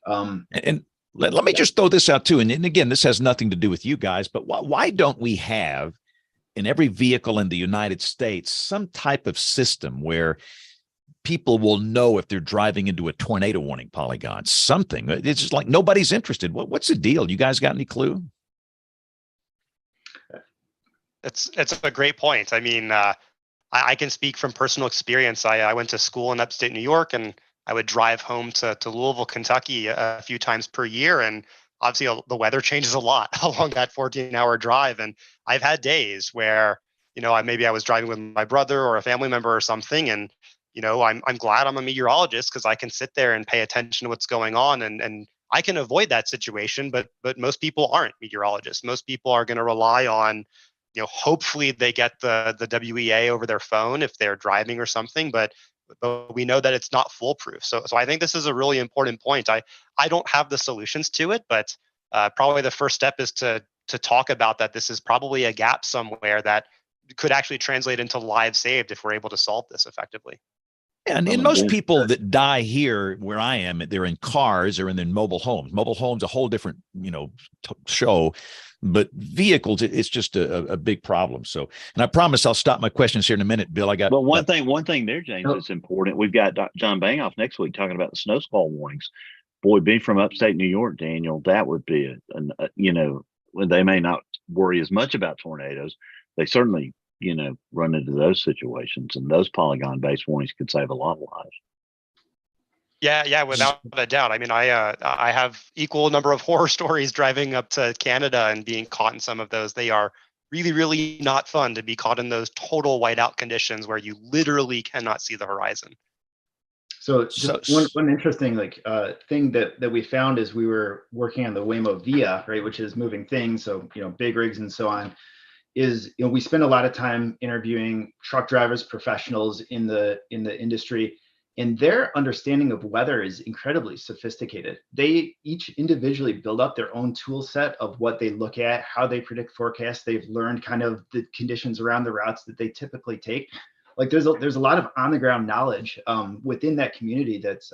Speaker 1: And let me just throw this out too. And again, this has nothing to do with you guys, but why don't we have in every vehicle in the United States some type of system where people will know if they're driving into a tornado warning polygon? Something. It's just like nobody's interested. What's the deal? You guys got any clue?
Speaker 7: It's a great point. I mean, I can speak from personal experience. I went to school in upstate New York, and I would drive home to Louisville, Kentucky a few times per year. And obviously the weather changes a lot along that 14-hour drive. And I've had days where, maybe I was driving with my brother or a family member or something. And, I'm glad I'm a meteorologist because I can sit there and pay attention to what's going on. And I can avoid that situation, but most people aren't meteorologists. Most people are going to rely on, hopefully they get the WEA over their phone if they're driving or something, but we know that it's not foolproof. So I think this is a really important point. I don't have the solutions to it, but probably the first step is to talk about that. This is probably a gap somewhere that could actually translate into lives saved if we're able to solve this effectively.
Speaker 1: Yeah, and most people that die here where I am, they're in cars or in their mobile homes. Mobile homes, a whole different, show. But vehicles, it's just a big problem. So, and I promise I'll stop my questions here in a minute, Bill.
Speaker 2: But one thing there, James, that's important. We've got John Bangoff next week talking about the snow squall warnings. Boy, being from upstate New York, Daniel, that would be when they may not worry as much about tornadoes, they certainly run into those situations, and those polygon-based warnings could save a lot of lives.
Speaker 7: Yeah, without a doubt. I mean, I have equal number of horror stories driving up to Canada and being caught in some of those. They are really, really not fun to be caught in those total whiteout conditions where you literally cannot see the horizon.
Speaker 6: So just one interesting thing that we found as we were working on the Waymo Via, right, which is moving things, so big rigs and so on, is we spend a lot of time interviewing truck drivers, professionals in the industry, and their understanding of weather is incredibly sophisticated. They each individually build up their own tool set of what they look at, how they predict forecasts. They've learned kind of the conditions around the routes that they typically take. Like there's a lot of on the ground knowledge within that community that's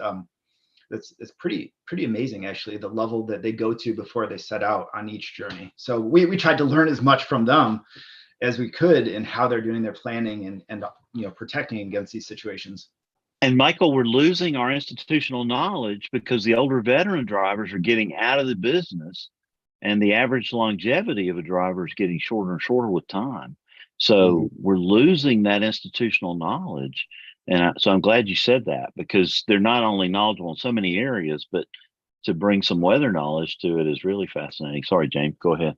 Speaker 6: pretty amazing, actually, the level that they go to before they set out on each journey. So we tried to learn as much from them as we could in how they're doing their planning and protecting against these situations.
Speaker 2: And Michael, we're losing our institutional knowledge because the older veteran drivers are getting out of the business, and the average longevity of a driver is getting shorter and shorter with time. So we're losing that institutional knowledge. And so I'm glad you said that, because they're not only knowledgeable in so many areas, but to bring some weather knowledge to it is really fascinating. Sorry, James, go ahead.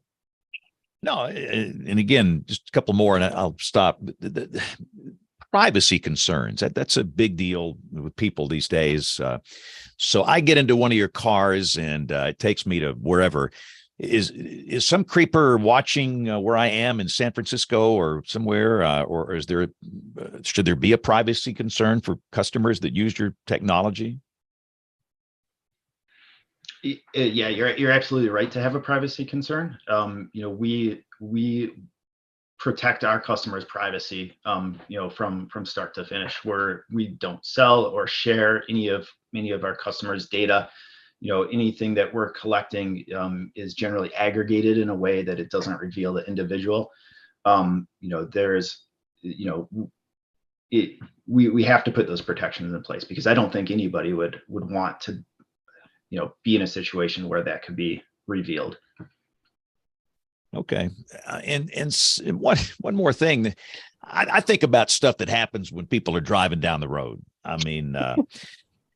Speaker 1: No, and again, just a couple more and I'll stop. The privacy concerns, that's a big deal with people these days. So I get into one of your cars and it takes me to wherever. Is some creeper watching where I am in San Francisco or somewhere, or should there be a privacy concern for customers that use your technology?
Speaker 6: Yeah, you're absolutely right to have a privacy concern. We protect our customers' privacy, from start to finish. Where we don't sell or share any of our customers' data. Anything that we're collecting is generally aggregated in a way that it doesn't reveal the individual. We have to put those protections in place, because I don't think anybody would want to, be in a situation where that could be revealed.
Speaker 1: Okay. And one more thing. I think about stuff that happens when people are driving down the road. I mean,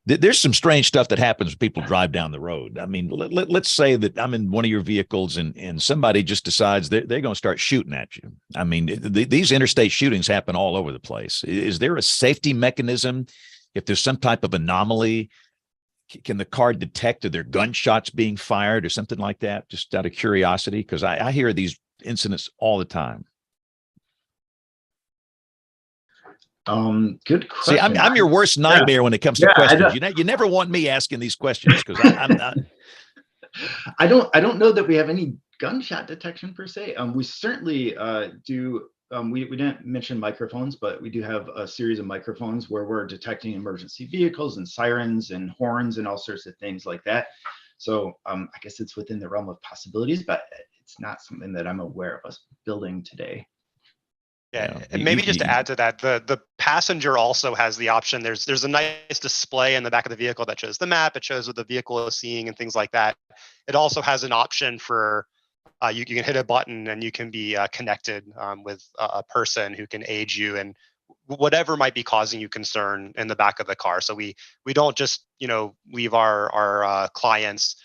Speaker 1: there's some strange stuff that happens when people drive down the road. I mean, let's say that I'm in one of your vehicles and somebody just decides they're going to start shooting at you. I mean, these interstate shootings happen all over the place. Is there a safety mechanism if there's some type of anomaly? Can the car detect, are there gunshots being fired or something like that? Just out of curiosity, because I hear these incidents all the time.
Speaker 6: Good question.
Speaker 1: See, I'm your worst nightmare when it comes to questions. You never want me asking these questions, because I'm not.
Speaker 6: I don't know that we have any gunshot detection per se. We certainly do we didn't mention microphones, but we do have a series of microphones where we're detecting emergency vehicles and sirens and horns and all sorts of things like that. So I guess it's within the realm of possibilities, but it's not something that I'm aware of us building today.
Speaker 7: Yeah, and maybe just to add to that, the passenger also has the option. There's a nice display in the back of the vehicle that shows the map. It shows what the vehicle is seeing and things like that. It also has an option for you can hit a button and you can be connected with a person who can aid you and whatever might be causing you concern in the back of the car. So we don't just leave our clients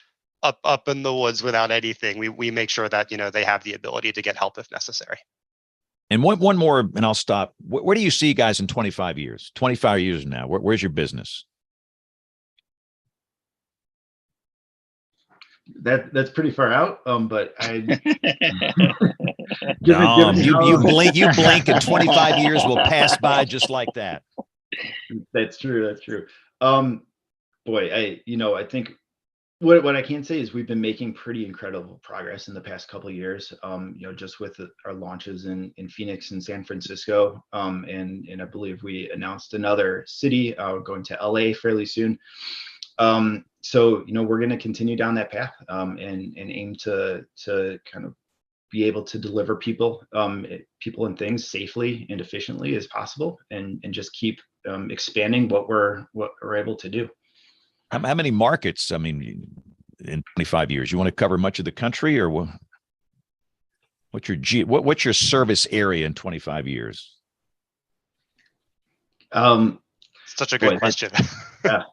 Speaker 7: up in the woods without anything. We make sure that they have the ability to get help if necessary.
Speaker 1: And one more, and I'll stop. Where do you see you guys in 25 years? 25 years from now, where's your business?
Speaker 6: That's pretty far out, but I.
Speaker 1: You blink, and 25 years will pass by just like that.
Speaker 6: That's true. That's true. Boy, I think what I can say is we've been making pretty incredible progress in the past couple of years. Just with our launches in Phoenix and San Francisco, and I believe we announced another city going to LA fairly soon. So we're going to continue down that path and aim to kind of be able to deliver people and things safely and efficiently as possible, and just keep expanding what we're able to do.
Speaker 1: How many markets? I mean, in 25 years, you want to cover much of the country, or what's your service area in 25 years?
Speaker 7: Such a good question.
Speaker 6: Yeah,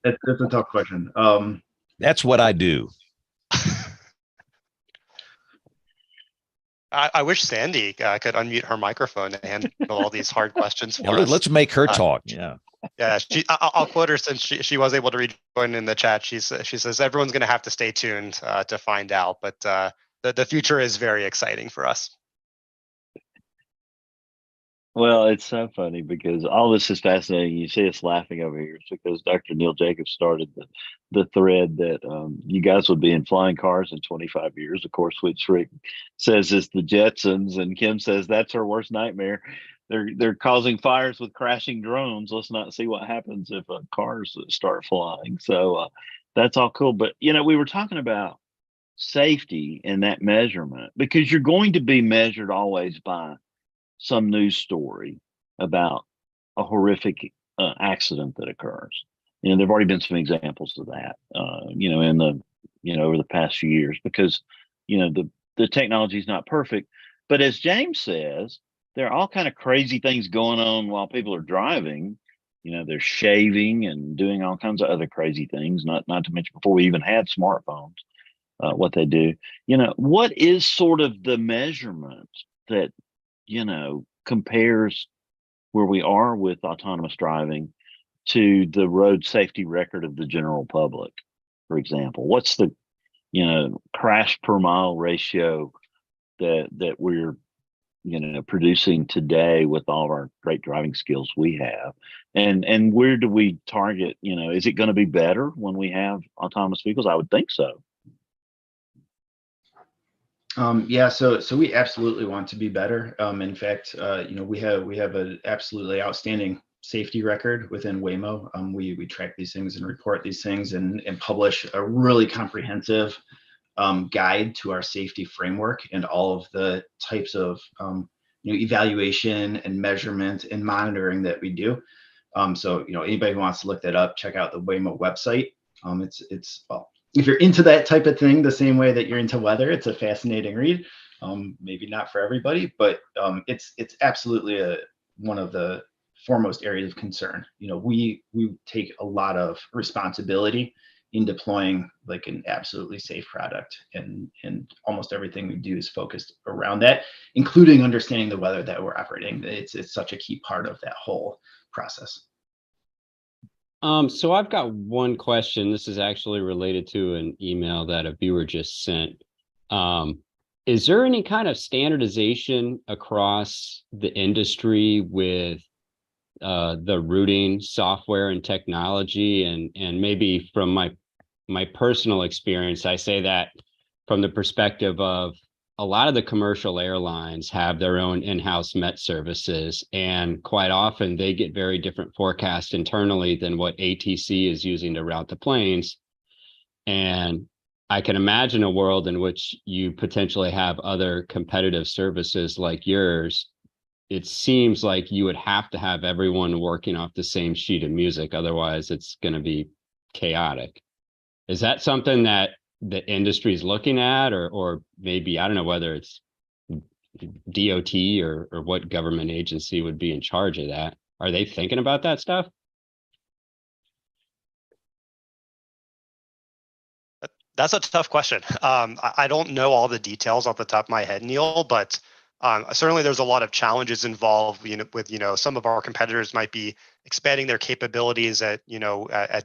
Speaker 6: that's a tough question.
Speaker 1: That's what I do.
Speaker 7: I wish Sandy could unmute her microphone and handle all these hard questions for us.
Speaker 1: Let's make her talk. Yeah.
Speaker 7: Yeah, I'll quote her since she was able to rejoin in the chat. She says everyone's going to have to stay tuned to find out, but the future is very exciting for us.
Speaker 2: Well, it's so funny because all this is fascinating. You see us laughing over here. It's because Dr. Neil Jacobs started the thread that you guys would be in flying cars in 25 years. Of course, which Rick says is the Jetsons, and Kim says that's her worst nightmare. They're causing fires with crashing drones. Let's not see what happens if cars start flying. So that's all cool. But we were talking about safety and that measurement, because you're going to be measured always by some news story about a horrific accident that occurs. There've already been some examples of that, in the over the past few years, because the technology is not perfect. But as James says, there are all kind of crazy things going on while people are driving. They're shaving and doing all kinds of other crazy things. Not to mention before we even had smartphones, what they do. What is sort of the measurement that compares where we are with autonomous driving to the road safety record of the general public, for example? What's the crash per mile ratio that we're producing today with all of our great driving skills we have, and where do we target? Is it going to be better when we have autonomous vehicles? I would think so.
Speaker 6: Yeah, so we absolutely want to be better. In fact, we have an absolutely outstanding safety record within Waymo. We track these things and report these things and publish a really comprehensive guide to our safety framework and all of the types of evaluation and measurement and monitoring that we do. So anybody who wants to look that up, check out the Waymo website. It's if you're into that type of thing, the same way that you're into weather, it's a fascinating read. Maybe not for everybody, but it's absolutely one of the foremost areas of concern. We take a lot of responsibility in deploying like an absolutely safe product, and almost everything we do is focused around that, including understanding the weather that we're operating. It's such a key part of that whole process.
Speaker 9: So I've got one question. This is actually related to an email that a viewer just sent. Is there any kind of standardization across the industry with the routing software and technology? And maybe from my personal experience, I say that from the perspective of a lot of the commercial airlines have their own in-house Met services, and quite often they get very different forecasts internally than what ATC is using to route the planes. And I can imagine a world in which you potentially have other competitive services like yours. It seems like you would have to have everyone working off the same sheet of music. Otherwise, it's going to be chaotic. Is that something that the industry is looking at, or maybe, I don't know whether it's DOT or what government agency would be in charge of that? Are they thinking about that stuff?
Speaker 7: That's a tough question. I don't know all the details off the top of my head, Neil, but certainly there's a lot of challenges involved. With some of our competitors might be expanding their capabilities at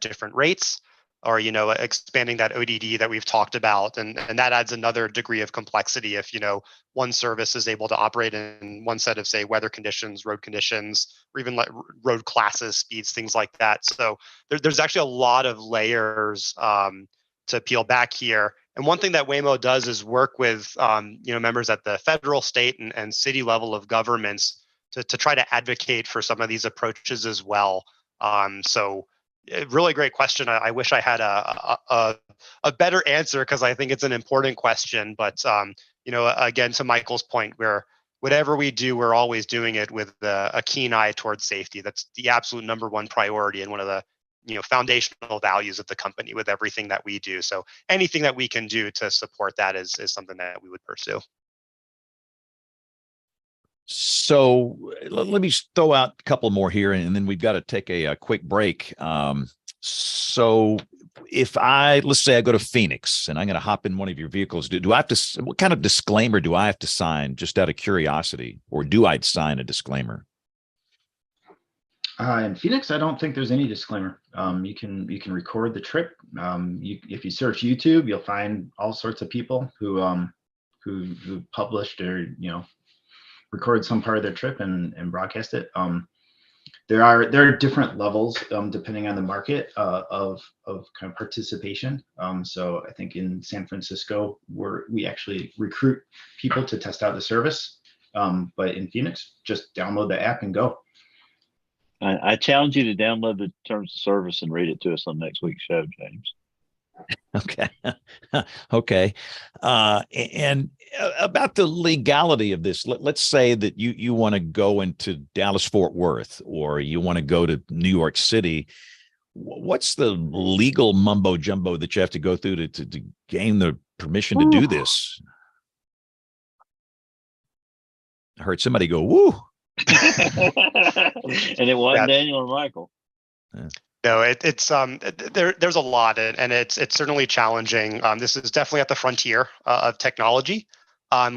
Speaker 7: different rates, or expanding that ODD that we've talked about, and that adds another degree of complexity. If one service is able to operate in one set of, say, weather conditions, road conditions, or even like road classes, speeds, things like that. So there's actually a lot of layers to peel back here. And one thing that Waymo does is work with members at the federal, state, and city level of governments to try to advocate for some of these approaches as well. So really great question. I wish I had a better answer, because I think it's an important question. But again, to Michael's point, whatever we do, we're always doing it with a keen eye towards safety. That's the absolute number one priority, and one of the foundational values of the company with everything that we do. So anything that we can do to support that is something that we would pursue.
Speaker 1: So let me throw out a couple more here, and then we've got to take a quick break. So if let's say I go to Phoenix and I'm going to hop in one of your vehicles, do I have to, what kind of disclaimer do I have to sign, just out of curiosity, or do I sign a disclaimer?
Speaker 6: In Phoenix, I don't think there's any disclaimer. You can record the trip. If you search YouTube, you'll find all sorts of people who published or record some part of their trip and broadcast it. There are different levels depending on the market of kind of participation. So I think in San Francisco, we actually recruit people to test out the service. But in Phoenix, just download the app and go.
Speaker 2: I challenge you to download the terms of service and read it to us on next week's show, James.
Speaker 1: Okay. Okay. And about the legality of this, let's say that you want to go into Dallas, Fort Worth, or you want to go to New York City. What's the legal mumbo jumbo that you have to go through to gain the permission to do this? I heard somebody go, woo.
Speaker 2: And it wasn't Daniel or Michael.
Speaker 1: Yeah.
Speaker 7: No, there's a lot, and it's certainly challenging. This is definitely at the frontier of technology.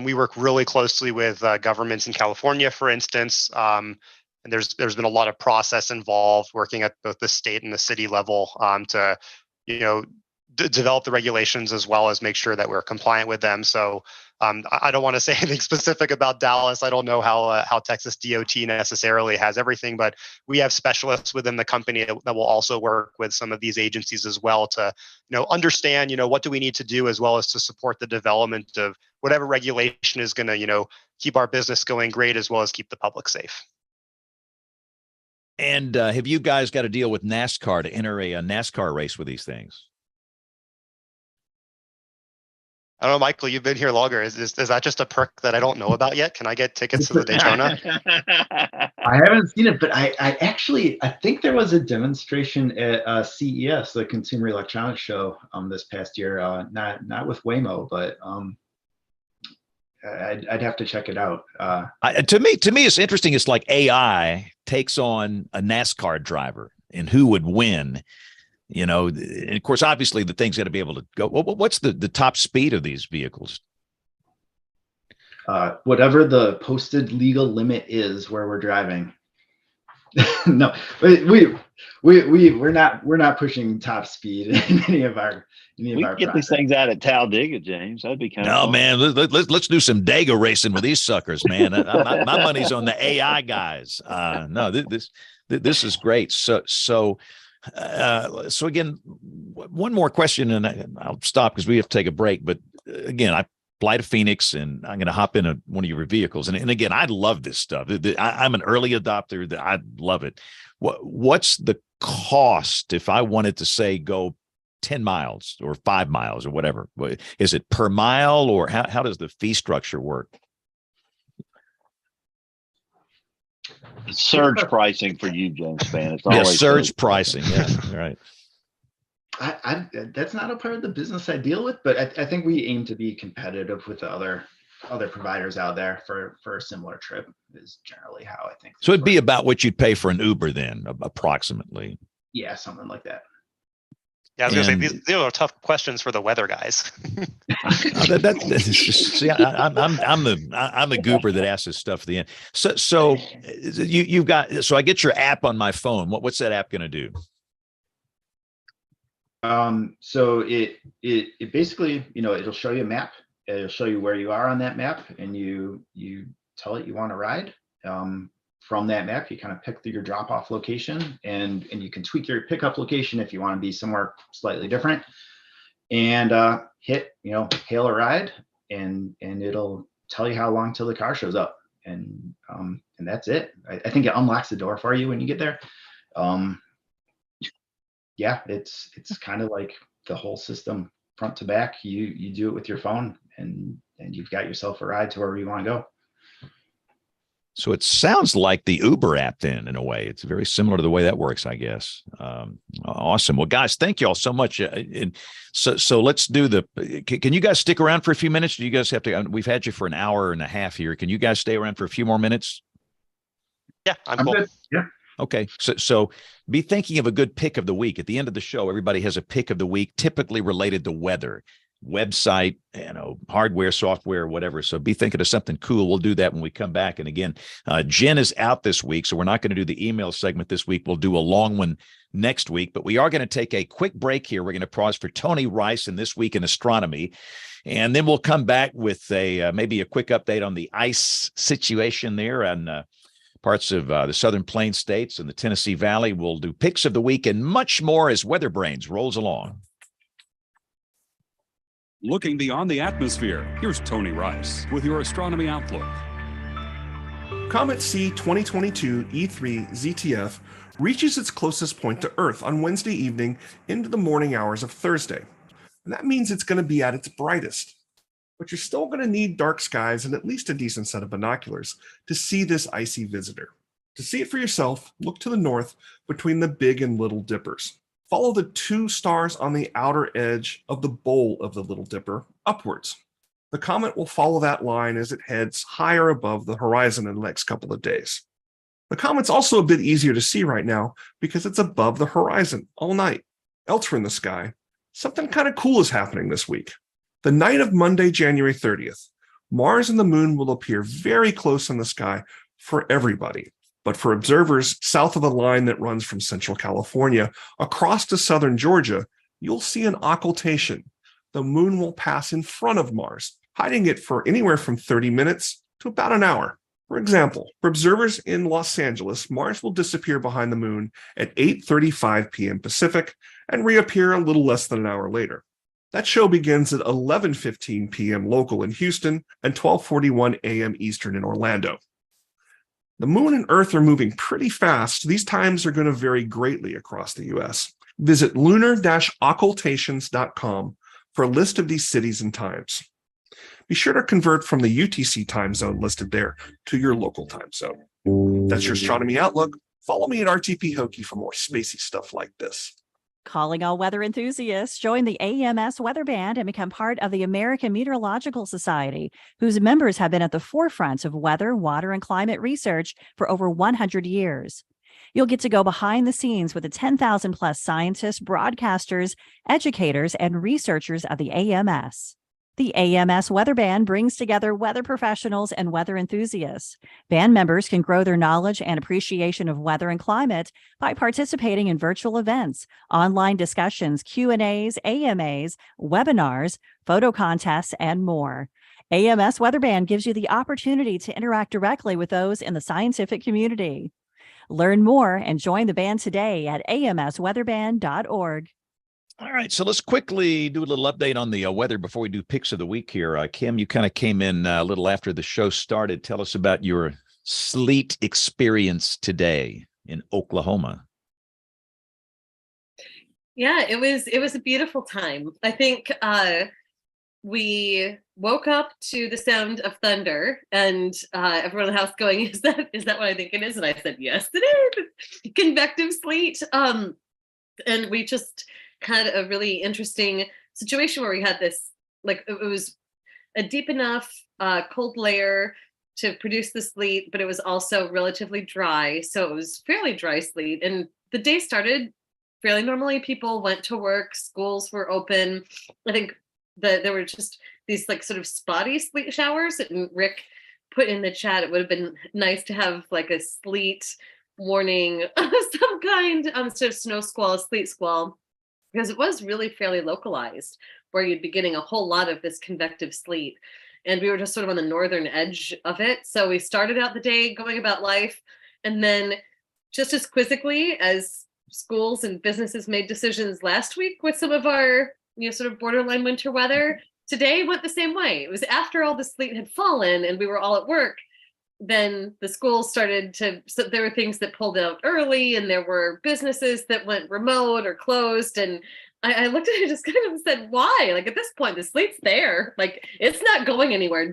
Speaker 7: We work really closely with governments in California, for instance, and there's been a lot of process involved working at both the state and the city level to develop the regulations, as well as make sure that we're compliant with them. So I don't want to say anything specific about Dallas. I don't know how Texas DOT necessarily has everything, but we have specialists within the company that will also work with some of these agencies as well to understand what do we need to do, as well as to support the development of whatever regulation is going to keep our business going great, as well as keep the public safe.
Speaker 1: And have you guys got to deal with NASCAR to enter a NASCAR race with these things?
Speaker 7: I don't know, Michael, you've been here longer. Is that just a perk that I don't know about yet? Can I get tickets to the Daytona?
Speaker 6: I haven't seen it, but I think there was a demonstration at CES, the Consumer Electronics Show, this past year. Not with Waymo, but I'd have to check it out.
Speaker 1: To me, it's interesting. It's like AI takes on a NASCAR driver, and who would win. And of course, obviously, the thing's got to be able to go. What's the top speed of these vehicles?
Speaker 6: Whatever the posted legal limit is where we're driving. No, we're not pushing top speed in any of our.
Speaker 2: We can get these things out at Talladega, James. That'd be kind of fun.
Speaker 1: Man, let's do some Dega racing with these suckers, man. My money's on the AI guys. No, this is great. So again, one more question, and I'll stop because we have to take a break. But again, fly to Phoenix, and I'm going to hop in one of your vehicles. And again, I love this stuff. I'm an early adopter. I love it. What's the cost if I wanted to say go 10 miles or 5 miles or whatever? Is it per mile, or how does the fee structure work?
Speaker 2: Surge pricing for you, James Spann. It's always
Speaker 1: surge pricing. Yeah, right.
Speaker 6: That's not a part of the business I deal with, but I think we aim to be competitive with the other providers out there for a similar trip is generally how I think.
Speaker 1: So it'd be about what you'd pay for an Uber then, approximately.
Speaker 6: Yeah, something like that.
Speaker 7: Yeah, I was going to say these are tough questions for the weather guys.
Speaker 1: That's just, see, I'm the goober that asks this stuff at the end. So you've got, so I get your app on my phone. What's that app going to do?
Speaker 6: So it basically, it'll show you a map. It'll show you where you are on that map, and you tell it you want to ride. From that map, you kind of pick your drop-off location, and you can tweak your pickup location if you want to be somewhere slightly different. And hit, hail a ride, and it'll tell you how long till the car shows up, and that's it. I think it unlocks the door for you when you get there. Yeah, it's kind of like the whole system front to back. You do it with your phone, and you've got yourself a ride to wherever you want to go.
Speaker 1: So it sounds like the Uber app then, in a way. It's very similar to the way that works, I guess. Awesome. Well, guys, thank you all so much. And so let's do can you guys stick around for a few minutes? Do you guys have to, we've had you for an hour and a half here. Can you guys stay around for a few more minutes?
Speaker 7: Yeah, I'm cool.
Speaker 6: Good. Yeah.
Speaker 1: Okay. So be thinking of a good pick of the week. At the end of the show, everybody has a pick of the week, typically related to weather, website, hardware, software, whatever. So be thinking of something cool. We'll do that when we come back. And again, Jen is out this week, so we're not going to do the email segment this week. We'll do a long one next week, but we are going to take a quick break here. We're going to pause for Tony Rice in This Week in Astronomy. And then we'll come back with maybe a quick update on the ice situation there and parts of the Southern Plains states and the Tennessee Valley. We'll do picks of the week and much more as WeatherBrains rolls along.
Speaker 10: Looking beyond the atmosphere, here's Tony Rice with your astronomy outlook.
Speaker 11: Comet C 2022 E3 ZTF reaches its closest point to Earth on Wednesday evening into the morning hours of Thursday. And that means it's going to be at its brightest. But you're still going to need dark skies and at least a decent set of binoculars to see this icy visitor. To see it for yourself, look to the north between the Big and Little Dippers. Follow the two stars on the outer edge of the bowl of the Little Dipper upwards. The comet will follow that line as it heads higher above the horizon in the next couple of days. The comet's also a bit easier to see right now because it's above the horizon all night. Elsewhere in the sky, something kind of cool is happening this week. The night of Monday, January 30th, Mars and the Moon will appear very close in the sky for everybody. But for observers south of the line that runs from Central California across to southern Georgia, you'll see an occultation. The Moon will pass in front of Mars, hiding it for anywhere from 30 minutes to about an hour. For example, for observers in Los Angeles, Mars will disappear behind the Moon at 8:35 p.m. Pacific and reappear a little less than an hour later. That show begins at 11:15 p.m. local in Houston and 12:41 a.m. Eastern in Orlando. The Moon and Earth are moving pretty fast. These times are going to vary greatly across the U.S. Visit lunar-occultations.com for a list of these cities and times. Be sure to convert from the UTC time zone listed there to your local time zone. That's your astronomy outlook. Follow me at RTP Hokie for more spacey stuff like this.
Speaker 12: Calling all weather enthusiasts, join the AMS Weather Band and become part of the American Meteorological Society, whose members have been at the forefront of weather, water, and climate research for over 100 years. You'll get to go behind the scenes with the 10,000 plus scientists, broadcasters, educators, and researchers of the AMS. The AMS Weather Band brings together weather professionals and weather enthusiasts. Band members can grow their knowledge and appreciation of weather and climate by participating in virtual events, online discussions, Q&As, AMAs, webinars, photo contests, and more. AMS Weather Band gives you the opportunity to interact directly with those in the scientific community. Learn more and join the band today at amsweatherband.org.
Speaker 1: All right, so let's quickly do a little update on the weather before we do picks of the week here. Kim, you kind of came in a little after the show started. Tell us about your sleet experience today in Oklahoma.
Speaker 8: Yeah, it was a beautiful time. I think we woke up to the sound of thunder, and everyone in the house going, is that what I think it is? And I said, yes, it is. It's convective sleet. And we just had a really interesting situation where we had this, like, it was a deep enough cold layer to produce the sleet, but it was also relatively dry. So it was fairly dry sleet. And the day started fairly normally. People went to work, schools were open. I think there were just these like sort of spotty sleet showers. And Rick put in the chat, it would have been nice to have like a sleet warning of some kind, sort of snow squall, sleet squall, because it was really fairly localized, where you'd be getting a whole lot of this convective sleet. And we were just sort of on the northern edge of it. So we started out the day going about life. And then just as quizzically as schools and businesses made decisions last week with some of our, sort of borderline winter weather, today went the same way. It was after all the sleet had fallen and we were all at work. Then the schools started so there were things that pulled out early, and there were businesses that went remote or closed. And I looked at it and just kind of said, why? Like, at this point, the sleet's there. Like, it's not going anywhere.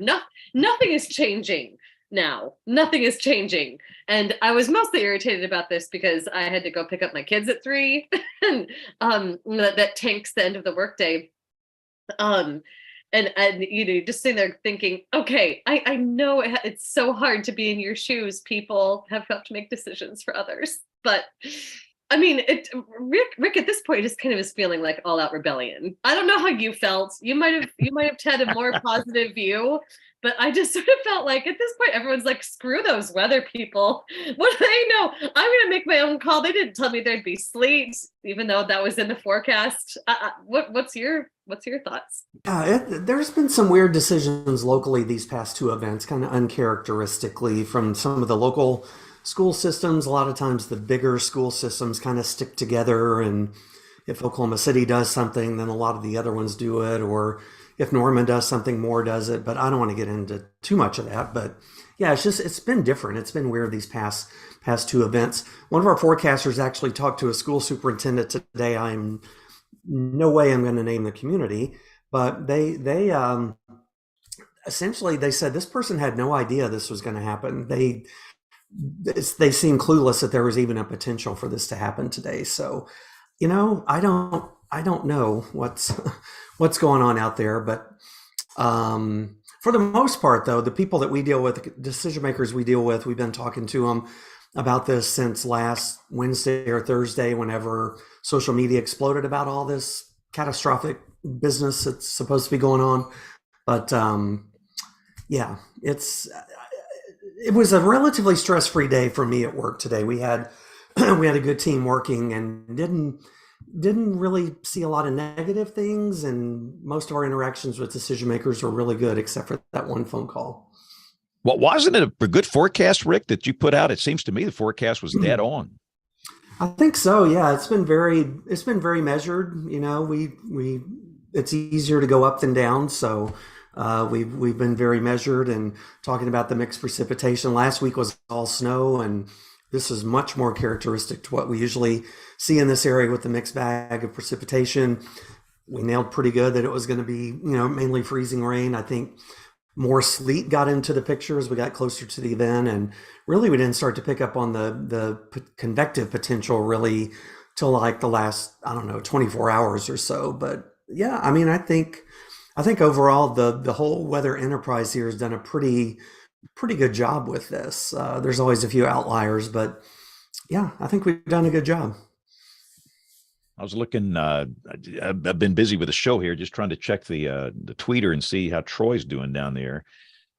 Speaker 8: Nothing is changing now. Nothing is changing. And I was mostly irritated about this because I had to go pick up my kids at 3, and that tanks the end of the workday. And just sitting there thinking, okay, I know it's so hard to be in your shoes. People have to make decisions for others, but I mean, Rick at this point just kind of is feeling like all out rebellion. I don't know how you felt. You might have had a more positive view, but I just sort of felt like at this point, everyone's like, screw those weather people. What do they know? I'm going to make my own call. They didn't tell me there'd be sleet, even though that was in the forecast. What's your thoughts?
Speaker 4: There's been some weird decisions locally these past 2 events, kind of uncharacteristically from some of the local school systems. A lot of times the bigger school systems kind of stick together, and if Oklahoma City does something, then a lot of the other ones do it, or if Norman does something, Moore does it. But I don't want to get into too much of that. But yeah, it's been different. It's been weird these past 2 events. One of our forecasters actually talked to a school superintendent today. No way I'm going to name the community, but they essentially, they said this person had no idea this was going to happen. They seem clueless that there was even a potential for this to happen today. So, I don't know what's going on out there, but for the most part, though, the people that we deal with, decision makers we deal with, we've been talking to them about this since last Wednesday or Thursday, whenever social media exploded about all this catastrophic business that's supposed to be going on. But yeah, it was a relatively stress-free day for me at work today. We had a good team working and didn't really see a lot of negative things, and most of our interactions with decision makers were really good, except for that one phone call.
Speaker 1: Well, wasn't it a good forecast, Rick, that you put out? It seems to me the forecast was dead on.
Speaker 4: I think so. Yeah, it's been very measured. It's easier to go up than down. So we've been very measured and talking about the mixed precipitation. Last week was all snow, and this is much more characteristic to what we usually see in this area with the mixed bag of precipitation. We nailed pretty good that it was going to be, mainly freezing rain. I think more sleet got into the picture as we got closer to the event, and really we didn't start to pick up on the convective potential really till like the last 24 hours or so. But yeah, I mean, I think overall the whole weather enterprise here has done a pretty good job with this. There's always a few outliers, but yeah, I think we've done a good job.
Speaker 1: I was looking, I've been busy with the show here, just trying to check the tweeter and see how Troy's doing down there.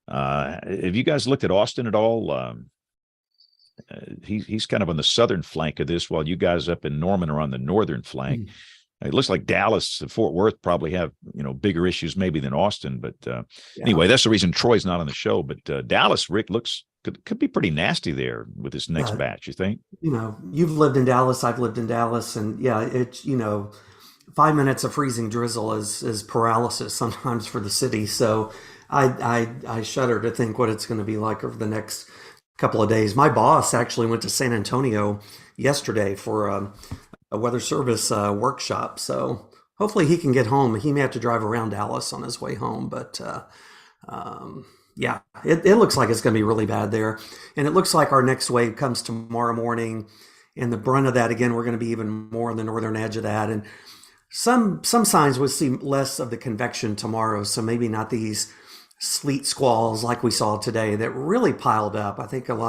Speaker 1: Have you guys looked at Austin at all? He's kind of on the southern flank of this, while you guys up in Norman are on the northern flank. It looks like Dallas and Fort Worth probably have, bigger issues maybe than Austin. But anyway, that's the reason Troy's not on the show. But Dallas, Rick, could be pretty nasty there with this next batch, you think?
Speaker 4: You've lived in Dallas, I've lived in Dallas, and yeah, it's, 5 minutes of freezing drizzle is paralysis sometimes for the city. So I shudder to think what it's going to be like over the next couple of days. My boss actually went to San Antonio yesterday for a weather service workshop. So hopefully he can get home. He may have to drive around Dallas on his way home, but yeah, it looks like it's going to be really bad there. And it looks like our next wave comes tomorrow morning. And the brunt of that, again, we're going to be even more on the northern edge of that. And some signs we'll see less of the convection tomorrow. So maybe not these sleet squalls like we saw today that really piled up. I think I've seen a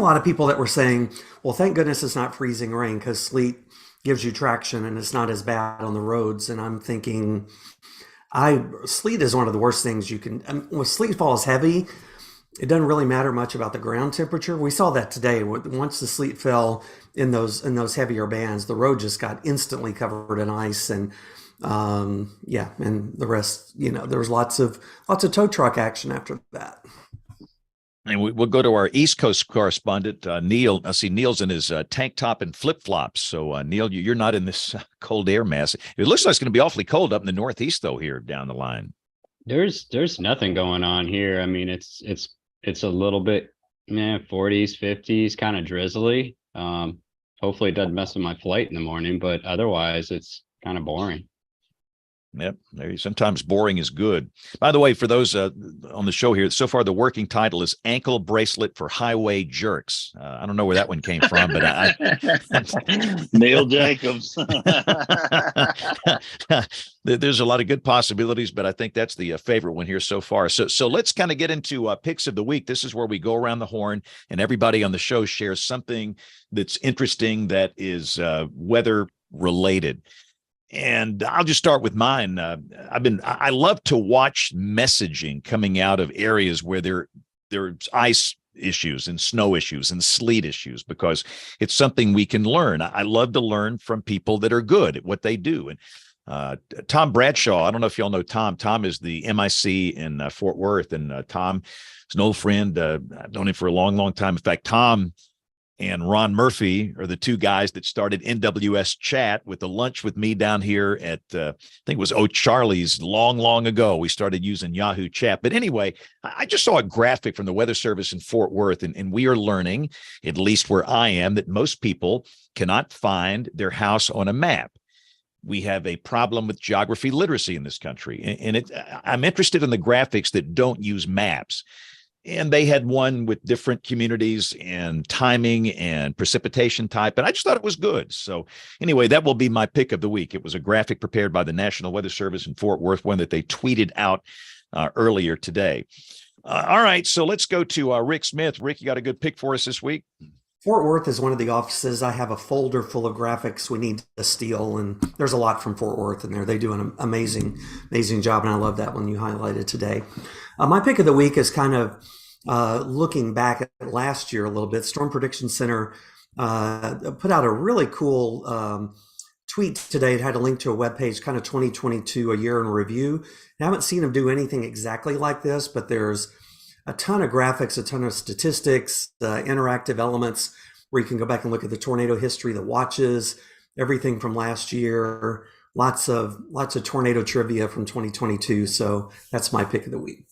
Speaker 4: lot of people that were saying, well, thank goodness it's not freezing rain because sleet gives you traction and it's not as bad on the roads. And I'm thinking, sleet is one of the worst things you can, when sleet falls heavy, it doesn't really matter much about the ground temperature. We saw that today. Once the sleet fell in those heavier bands, the road just got instantly covered in ice, and and the rest. There was lots of tow truck action after that.
Speaker 1: And we'll go to our East Coast correspondent, Neil. I see Neil's in his tank top and flip flops. So, Neil, you're not in this cold air mass. It looks like it's going to be awfully cold up in the Northeast, though. Here down the line,
Speaker 9: There's nothing going on here. I mean, it's a little bit 40s, 50s, kind of drizzly. Hopefully it doesn't mess with my flight in the morning, but otherwise it's kind of boring.
Speaker 1: Yep. Sometimes boring is good. By the way, for those on the show here, so far the working title is Ankle Bracelet for Highway Jerks. I don't know where that one came from, but
Speaker 2: Neil Jacobs.
Speaker 1: There's a lot of good possibilities, but I think that's the favorite one here so far. So let's kind of get into picks of the week. This is where we go around the horn and everybody on the show shares something that's interesting that is weather related. And I'll just start with mine. I love to watch messaging coming out of areas where there's ice issues and snow issues and sleet issues, because it's something we can learn. I love to learn from people that are good at what they do. And Tom Bradshaw, I don't know if y'all know Tom. Tom is the MIC in Fort Worth, and Tom is an old friend. I've known him for a long, long time. In fact, Tom and Ron Murphy are the two guys that started NWS Chat with the lunch with me down here at, I think it was O'Charlie's long, long ago. We started using Yahoo Chat. But anyway, I just saw a graphic from the Weather Service in Fort Worth, and we are learning, at least where I am, that most people cannot find their house on a map. We have a problem with geography literacy in this country. And I'm interested in the graphics that don't use maps. And they had one with different communities and timing and precipitation type. And I just thought it was good. So anyway, that will be my pick of the week. It was a graphic prepared by the National Weather Service in Fort Worth, one that they tweeted out earlier today. All right, so let's go to Rick Smith. Rick, you got a good pick for us this week?
Speaker 4: Fort Worth is one of the offices. I have a folder full of graphics we need to steal, and there's a lot from Fort Worth in there. They do an amazing job, and I love that one you highlighted today. My pick of the week is kind of looking back at last year a little bit. Storm Prediction Center put out a really cool tweet today. It had a link to a webpage, kind of 2022, a year in review. I haven't seen them do anything exactly like this, but there's a ton of graphics, a ton of statistics, interactive elements where you can go back and look at the tornado history, the watches, everything from last year, lots of tornado trivia from 2022. So that's my pick of the week.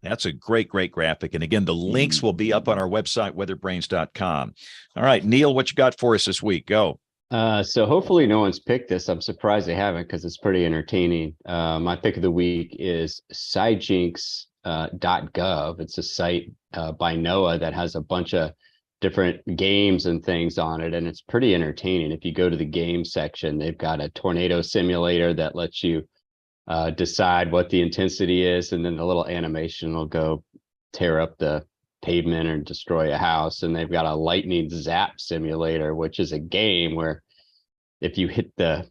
Speaker 1: That's a great graphic. And again, the links will be up on our website, weatherbrains.com. All right, Neil, what you got for us this week? Go.
Speaker 9: So hopefully no one's picked this. I'm surprised they haven't, because it's pretty entertaining. My pick of the week is SciJinx.gov. It's a site by NOAA that has a bunch of different games and things on it, and it's pretty entertaining. If you go to the game section, they've got a tornado simulator that lets you decide what the intensity is, and then the little animation will go tear up the pavement or destroy a house. And they've got a lightning zap simulator, which is a game where if you hit the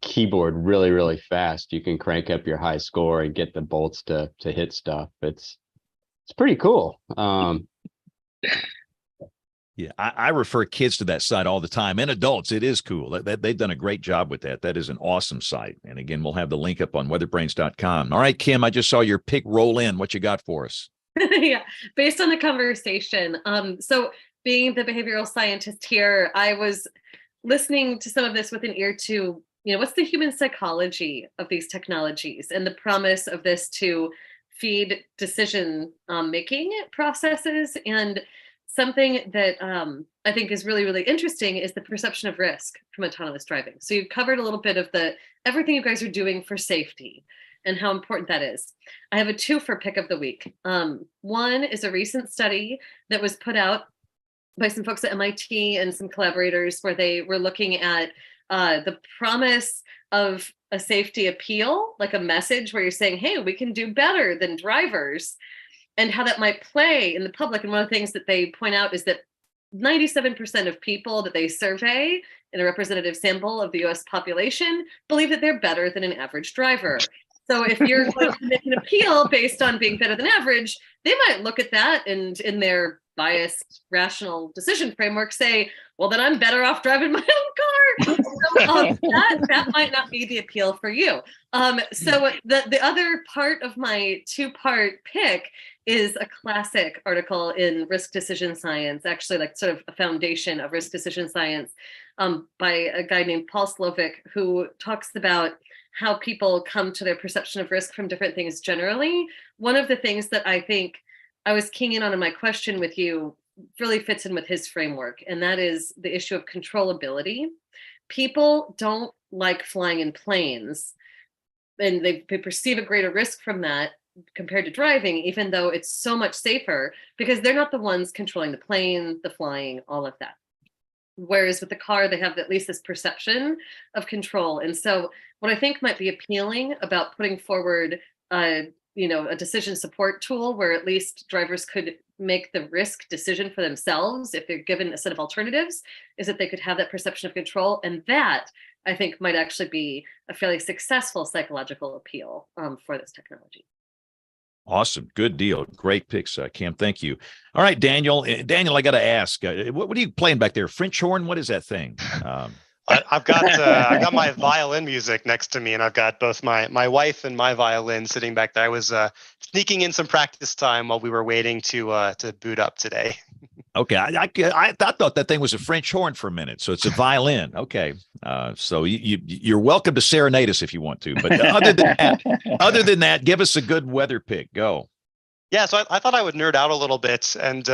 Speaker 9: keyboard really, really fast, you can crank up your high score and get the bolts to hit stuff. It's pretty cool.
Speaker 1: Yeah, I refer kids to that site all the time, and adults. It is cool. They've done a great job with that. That is an awesome site. And again, we'll have the link up on weatherbrains.com. All right, Kim, I just saw your pick roll in. What you got for us?
Speaker 8: Yeah, based on the conversation. So being the behavioral scientist here, I was listening to some of this with an ear to, what's the human psychology of these technologies and the promise of this to feed decision making processes. And something that I think is really, really interesting is the perception of risk from autonomous driving. So you've covered a little bit of everything you guys are doing for safety and how important that is. I have a two for pick of the week. One is a recent study that was put out by some folks at MIT and some collaborators where they were looking at the promise of a safety appeal, like a message where you're saying, hey, we can do better than drivers, and how that might play in the public. And one of the things that they point out is that 97% of people that they survey in a representative sample of the US population believe that they're better than an average driver. So if you're going to make an appeal based on being better than average, they might look at that and in their biased, rational decision framework say, well, then I'm better off driving my own car. So, that might not be the appeal for you. So the other part of my two-part pick is a classic article in Risk Decision Science, actually like sort of a foundation of risk decision science, by a guy named Paul Slovic, who talks about how people come to their perception of risk from different things generally. One of the things that I think I was keying in on in my question with you really fits in with his framework, and that is the issue of controllability. People don't like flying in planes, and they perceive a greater risk from that compared to driving, even though it's so much safer because they're not the ones controlling the plane, the flying, all of that. Whereas with the car, they have at least this perception of control. And so what I think might be appealing about putting forward a decision support tool where at least drivers could make the risk decision for themselves if they're given a set of alternatives is that they could have that perception of control. And that I think might actually be a fairly successful psychological appeal for this technology.
Speaker 1: Awesome. Good deal. Great picks, Cam. Thank you. All right, Daniel. Daniel, I got to ask, what are you playing back there? French horn? What is that thing?
Speaker 7: I've got my violin music next to me, and I've got both my wife and my violin sitting back there. I was sneaking in some practice time while we were waiting to boot up today.
Speaker 1: Okay, I thought that thing was a French horn for a minute, so it's a violin. Okay, so you're welcome to serenade us if you want to, but other than that, give us a good weather pick. Go.
Speaker 7: Yeah, so I thought I would nerd out a little bit and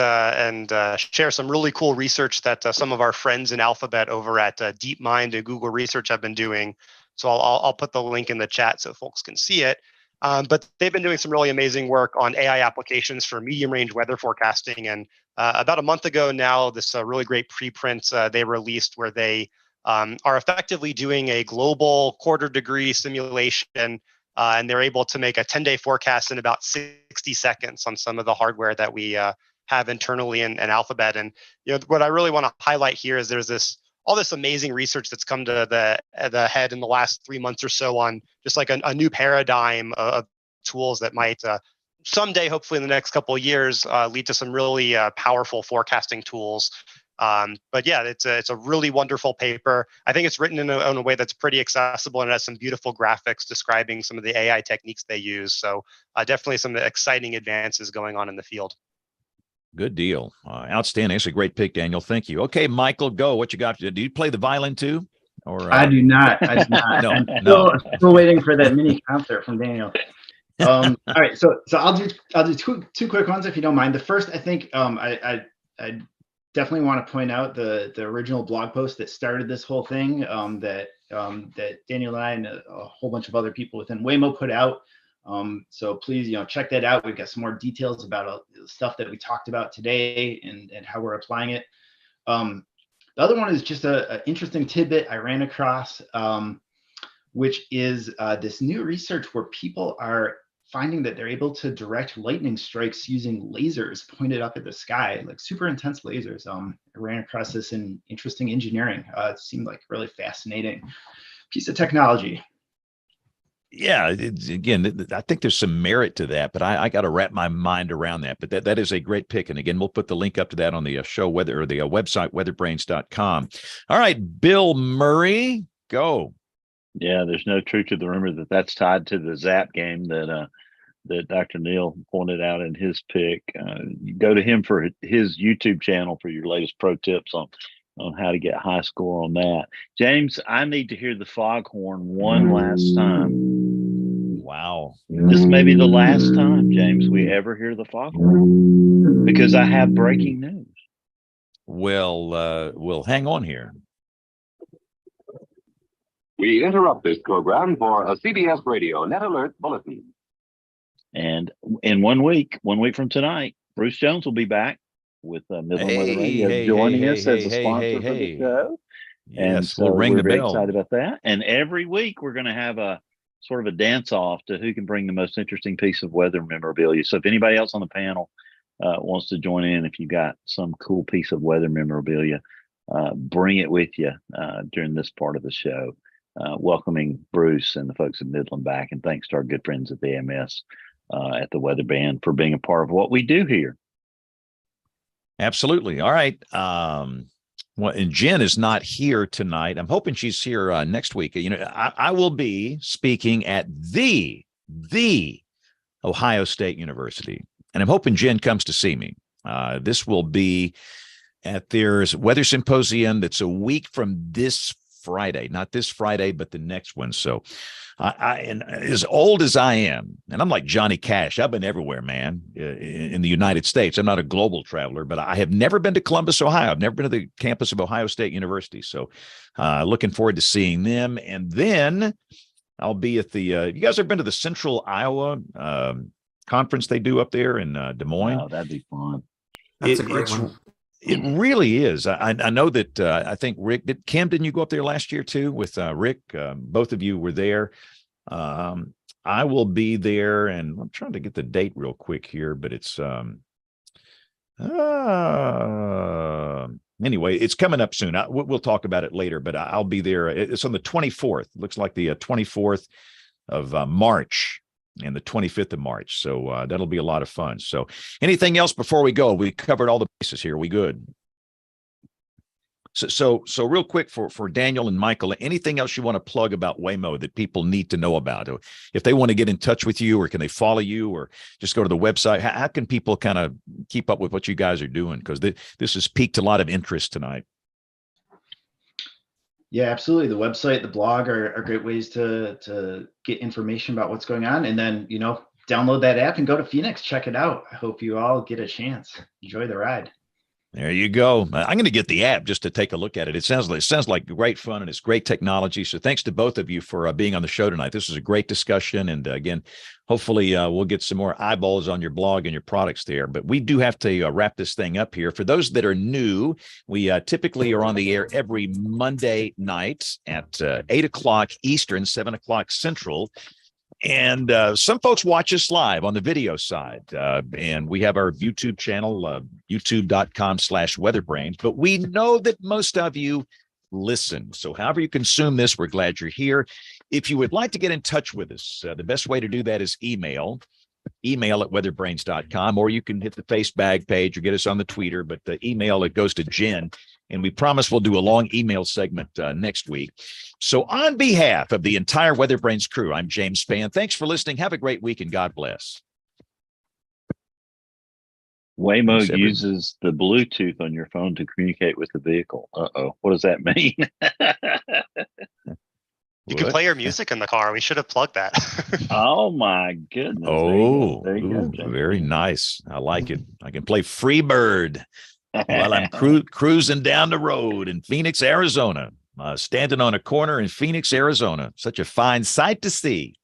Speaker 7: share some really cool research that some of our friends in Alphabet over at DeepMind and Google Research have been doing. So I'll put the link in the chat so folks can see it. But they've been doing some really amazing work on AI applications for medium range weather forecasting. And about a month ago now, this really great preprint they released where they are effectively doing a global quarter degree simulation. And they're able to make a 10-day forecast in about 60 seconds on some of the hardware that we have internally in Alphabet. And what I really want to highlight here is there's all this amazing research that's come to the head in the last 3 months or so on just like a new paradigm of tools that might someday, hopefully in the next couple of years, lead to some really powerful forecasting tools. But yeah, it's a really wonderful paper. I think it's written in a way that's pretty accessible and has some beautiful graphics describing some of the AI techniques they use. So definitely some exciting advances going on in the field.
Speaker 1: Good deal. Outstanding. It's a great pick, Daniel. Thank you. Okay, Michael, go. What you got? Do you play the violin too? Or
Speaker 6: I do not. I do not.
Speaker 1: No,
Speaker 6: I'm still waiting for that mini concert from Daniel. All right, so I'll do two quick ones if you don't mind. The first, I think I definitely want to point out the original blog post that started this whole thing that Daniel and I and a whole bunch of other people within Waymo put out. So please, check that out. We've got some more details about stuff that we talked about today and how we're applying it. The other one is just an interesting tidbit I ran across, which is this new research where people are finding that they're able to direct lightning strikes using lasers pointed up at the sky, like super intense lasers. I ran across this in interesting engineering. It seemed like a really fascinating piece of technology.
Speaker 1: Yeah, again, I think there's some merit to that, but I got to wrap my mind around that. But that is a great pick. And again, we'll put the link up to that on the show the website, weatherbrains.com. All right, Bill Murray, go.
Speaker 2: Yeah, there's no truth to the rumor that that's tied to the Zap game that Dr. Neal pointed out in his pick. You go to him for his YouTube channel for your latest pro tips on on how to get high score on that. James, I need to hear the foghorn one last time.
Speaker 1: Wow.
Speaker 2: This may be the last time, James, we ever hear the foghorn, because I have breaking news.
Speaker 1: Well, we'll hang on here.
Speaker 13: We interrupt this program for a CBS Radio Net Alert Bulletin.
Speaker 2: And in 1 week from tonight, Bruce Jones will be back with Midland Weather Radio, joining us as a sponsor for the show.
Speaker 1: Yes,
Speaker 2: And so
Speaker 1: we'll ring
Speaker 2: we're
Speaker 1: the
Speaker 2: very
Speaker 1: bell.
Speaker 2: excited about that. And every week we're going to have a sort of a dance off to who can bring the most interesting piece of weather memorabilia. So if anybody else on the panel wants to join in, if you got some cool piece of weather memorabilia, bring it with you during this part of the show. Welcoming Bruce and the folks at Midland back, and thanks to our good friends at the AMS at the Weather Band for being a part of what we do here.
Speaker 1: Absolutely. All right. Well, and Jen is not here tonight. I'm hoping she's here next week. You know, I will be speaking at the Ohio State University, and I'm hoping Jen comes to see me. This will be at their weather symposium that's a week from this Friday, not this Friday, but the next one. So and as old as I am, and I'm like Johnny Cash, I've been everywhere, man, in the United States. I'm not a global traveler, but I have never been to Columbus, Ohio. I've never been to the campus of Ohio State University. So looking forward to seeing them. And then I'll be at the, you guys ever been to the Central Iowa conference they do up there in Des Moines?
Speaker 2: Oh, that'd be fun.
Speaker 4: That's a great one.
Speaker 1: It really is. I know that I think Rick, didn't you go up there last year too with Rick? Both of you were there. I will be there, and I'm trying to get the date real quick here, but it's anyway, it's coming up soon. We'll talk about it later, but I'll be there. It's on the 24th. Looks like the 24th of March. And the 25th of March. So that'll be a lot of fun. So anything else before we go? We covered all the bases here. We good? So real quick for Daniel and Michael, anything else you want to plug about Waymo that people need to know about? Or if they want to get in touch with you, or can they follow you, or just go to the website? How can people kind of keep up with what you guys are doing? Because this has piqued a lot of interest tonight.
Speaker 6: Yeah, absolutely. The website, the blog are great ways to get information about what's going on. And then, download that app and go to Phoenix, check it out. I hope you all get a chance. Enjoy the ride.
Speaker 1: There you go. I'm going to get the app just to take a look at it. It sounds like great fun, and it's great technology. So thanks to both of you for being on the show tonight. This was a great discussion. And again, hopefully we'll get some more eyeballs on your blog and your products there. But we do have to wrap this thing up here. For those that are new, we typically are on the air every Monday night at 8 o'clock Eastern, 7 o'clock Central. And some folks watch us live on the video side. And we have our YouTube channel, youtube.com/WeatherBrains. But we know that most of you listen. So however you consume this, we're glad you're here. If you would like to get in touch with us, the best way to do that is email at weatherbrains.com, or you can hit the Facebook page or get us on the Twitter. But the email, it goes to Jen. And we promise we'll do a long email segment next week. So on behalf of the entire WeatherBrains crew, I'm James Spann. Thanks for listening. Have a great week, and God bless.
Speaker 2: Waymo uses the Bluetooth on your phone to communicate with the vehicle. Uh-oh. What does that mean?
Speaker 7: You can play your music in the car. We should have plugged that.
Speaker 2: Oh, my goodness.
Speaker 1: Oh,
Speaker 2: there you go,
Speaker 1: very nice. I like it. I can play Freebird while I'm cruising down the road in Phoenix, Arizona, standing on a corner in Phoenix, Arizona. Such a fine sight to see.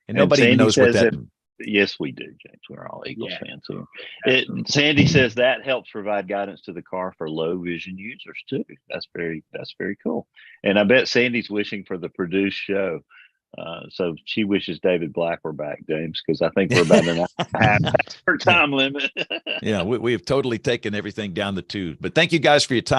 Speaker 1: And nobody even knows what that means.
Speaker 2: Yes, we do, James. We're all Eagles fans here. Sandy says that helps provide guidance to the car for low vision users too. That's very cool. And I bet Sandy's wishing for the produced show. So she wishes David Black were back, James, because I think we're about an hour and a half past our time limit.
Speaker 1: Yeah, we have totally taken everything down the tube. But thank you guys for your time.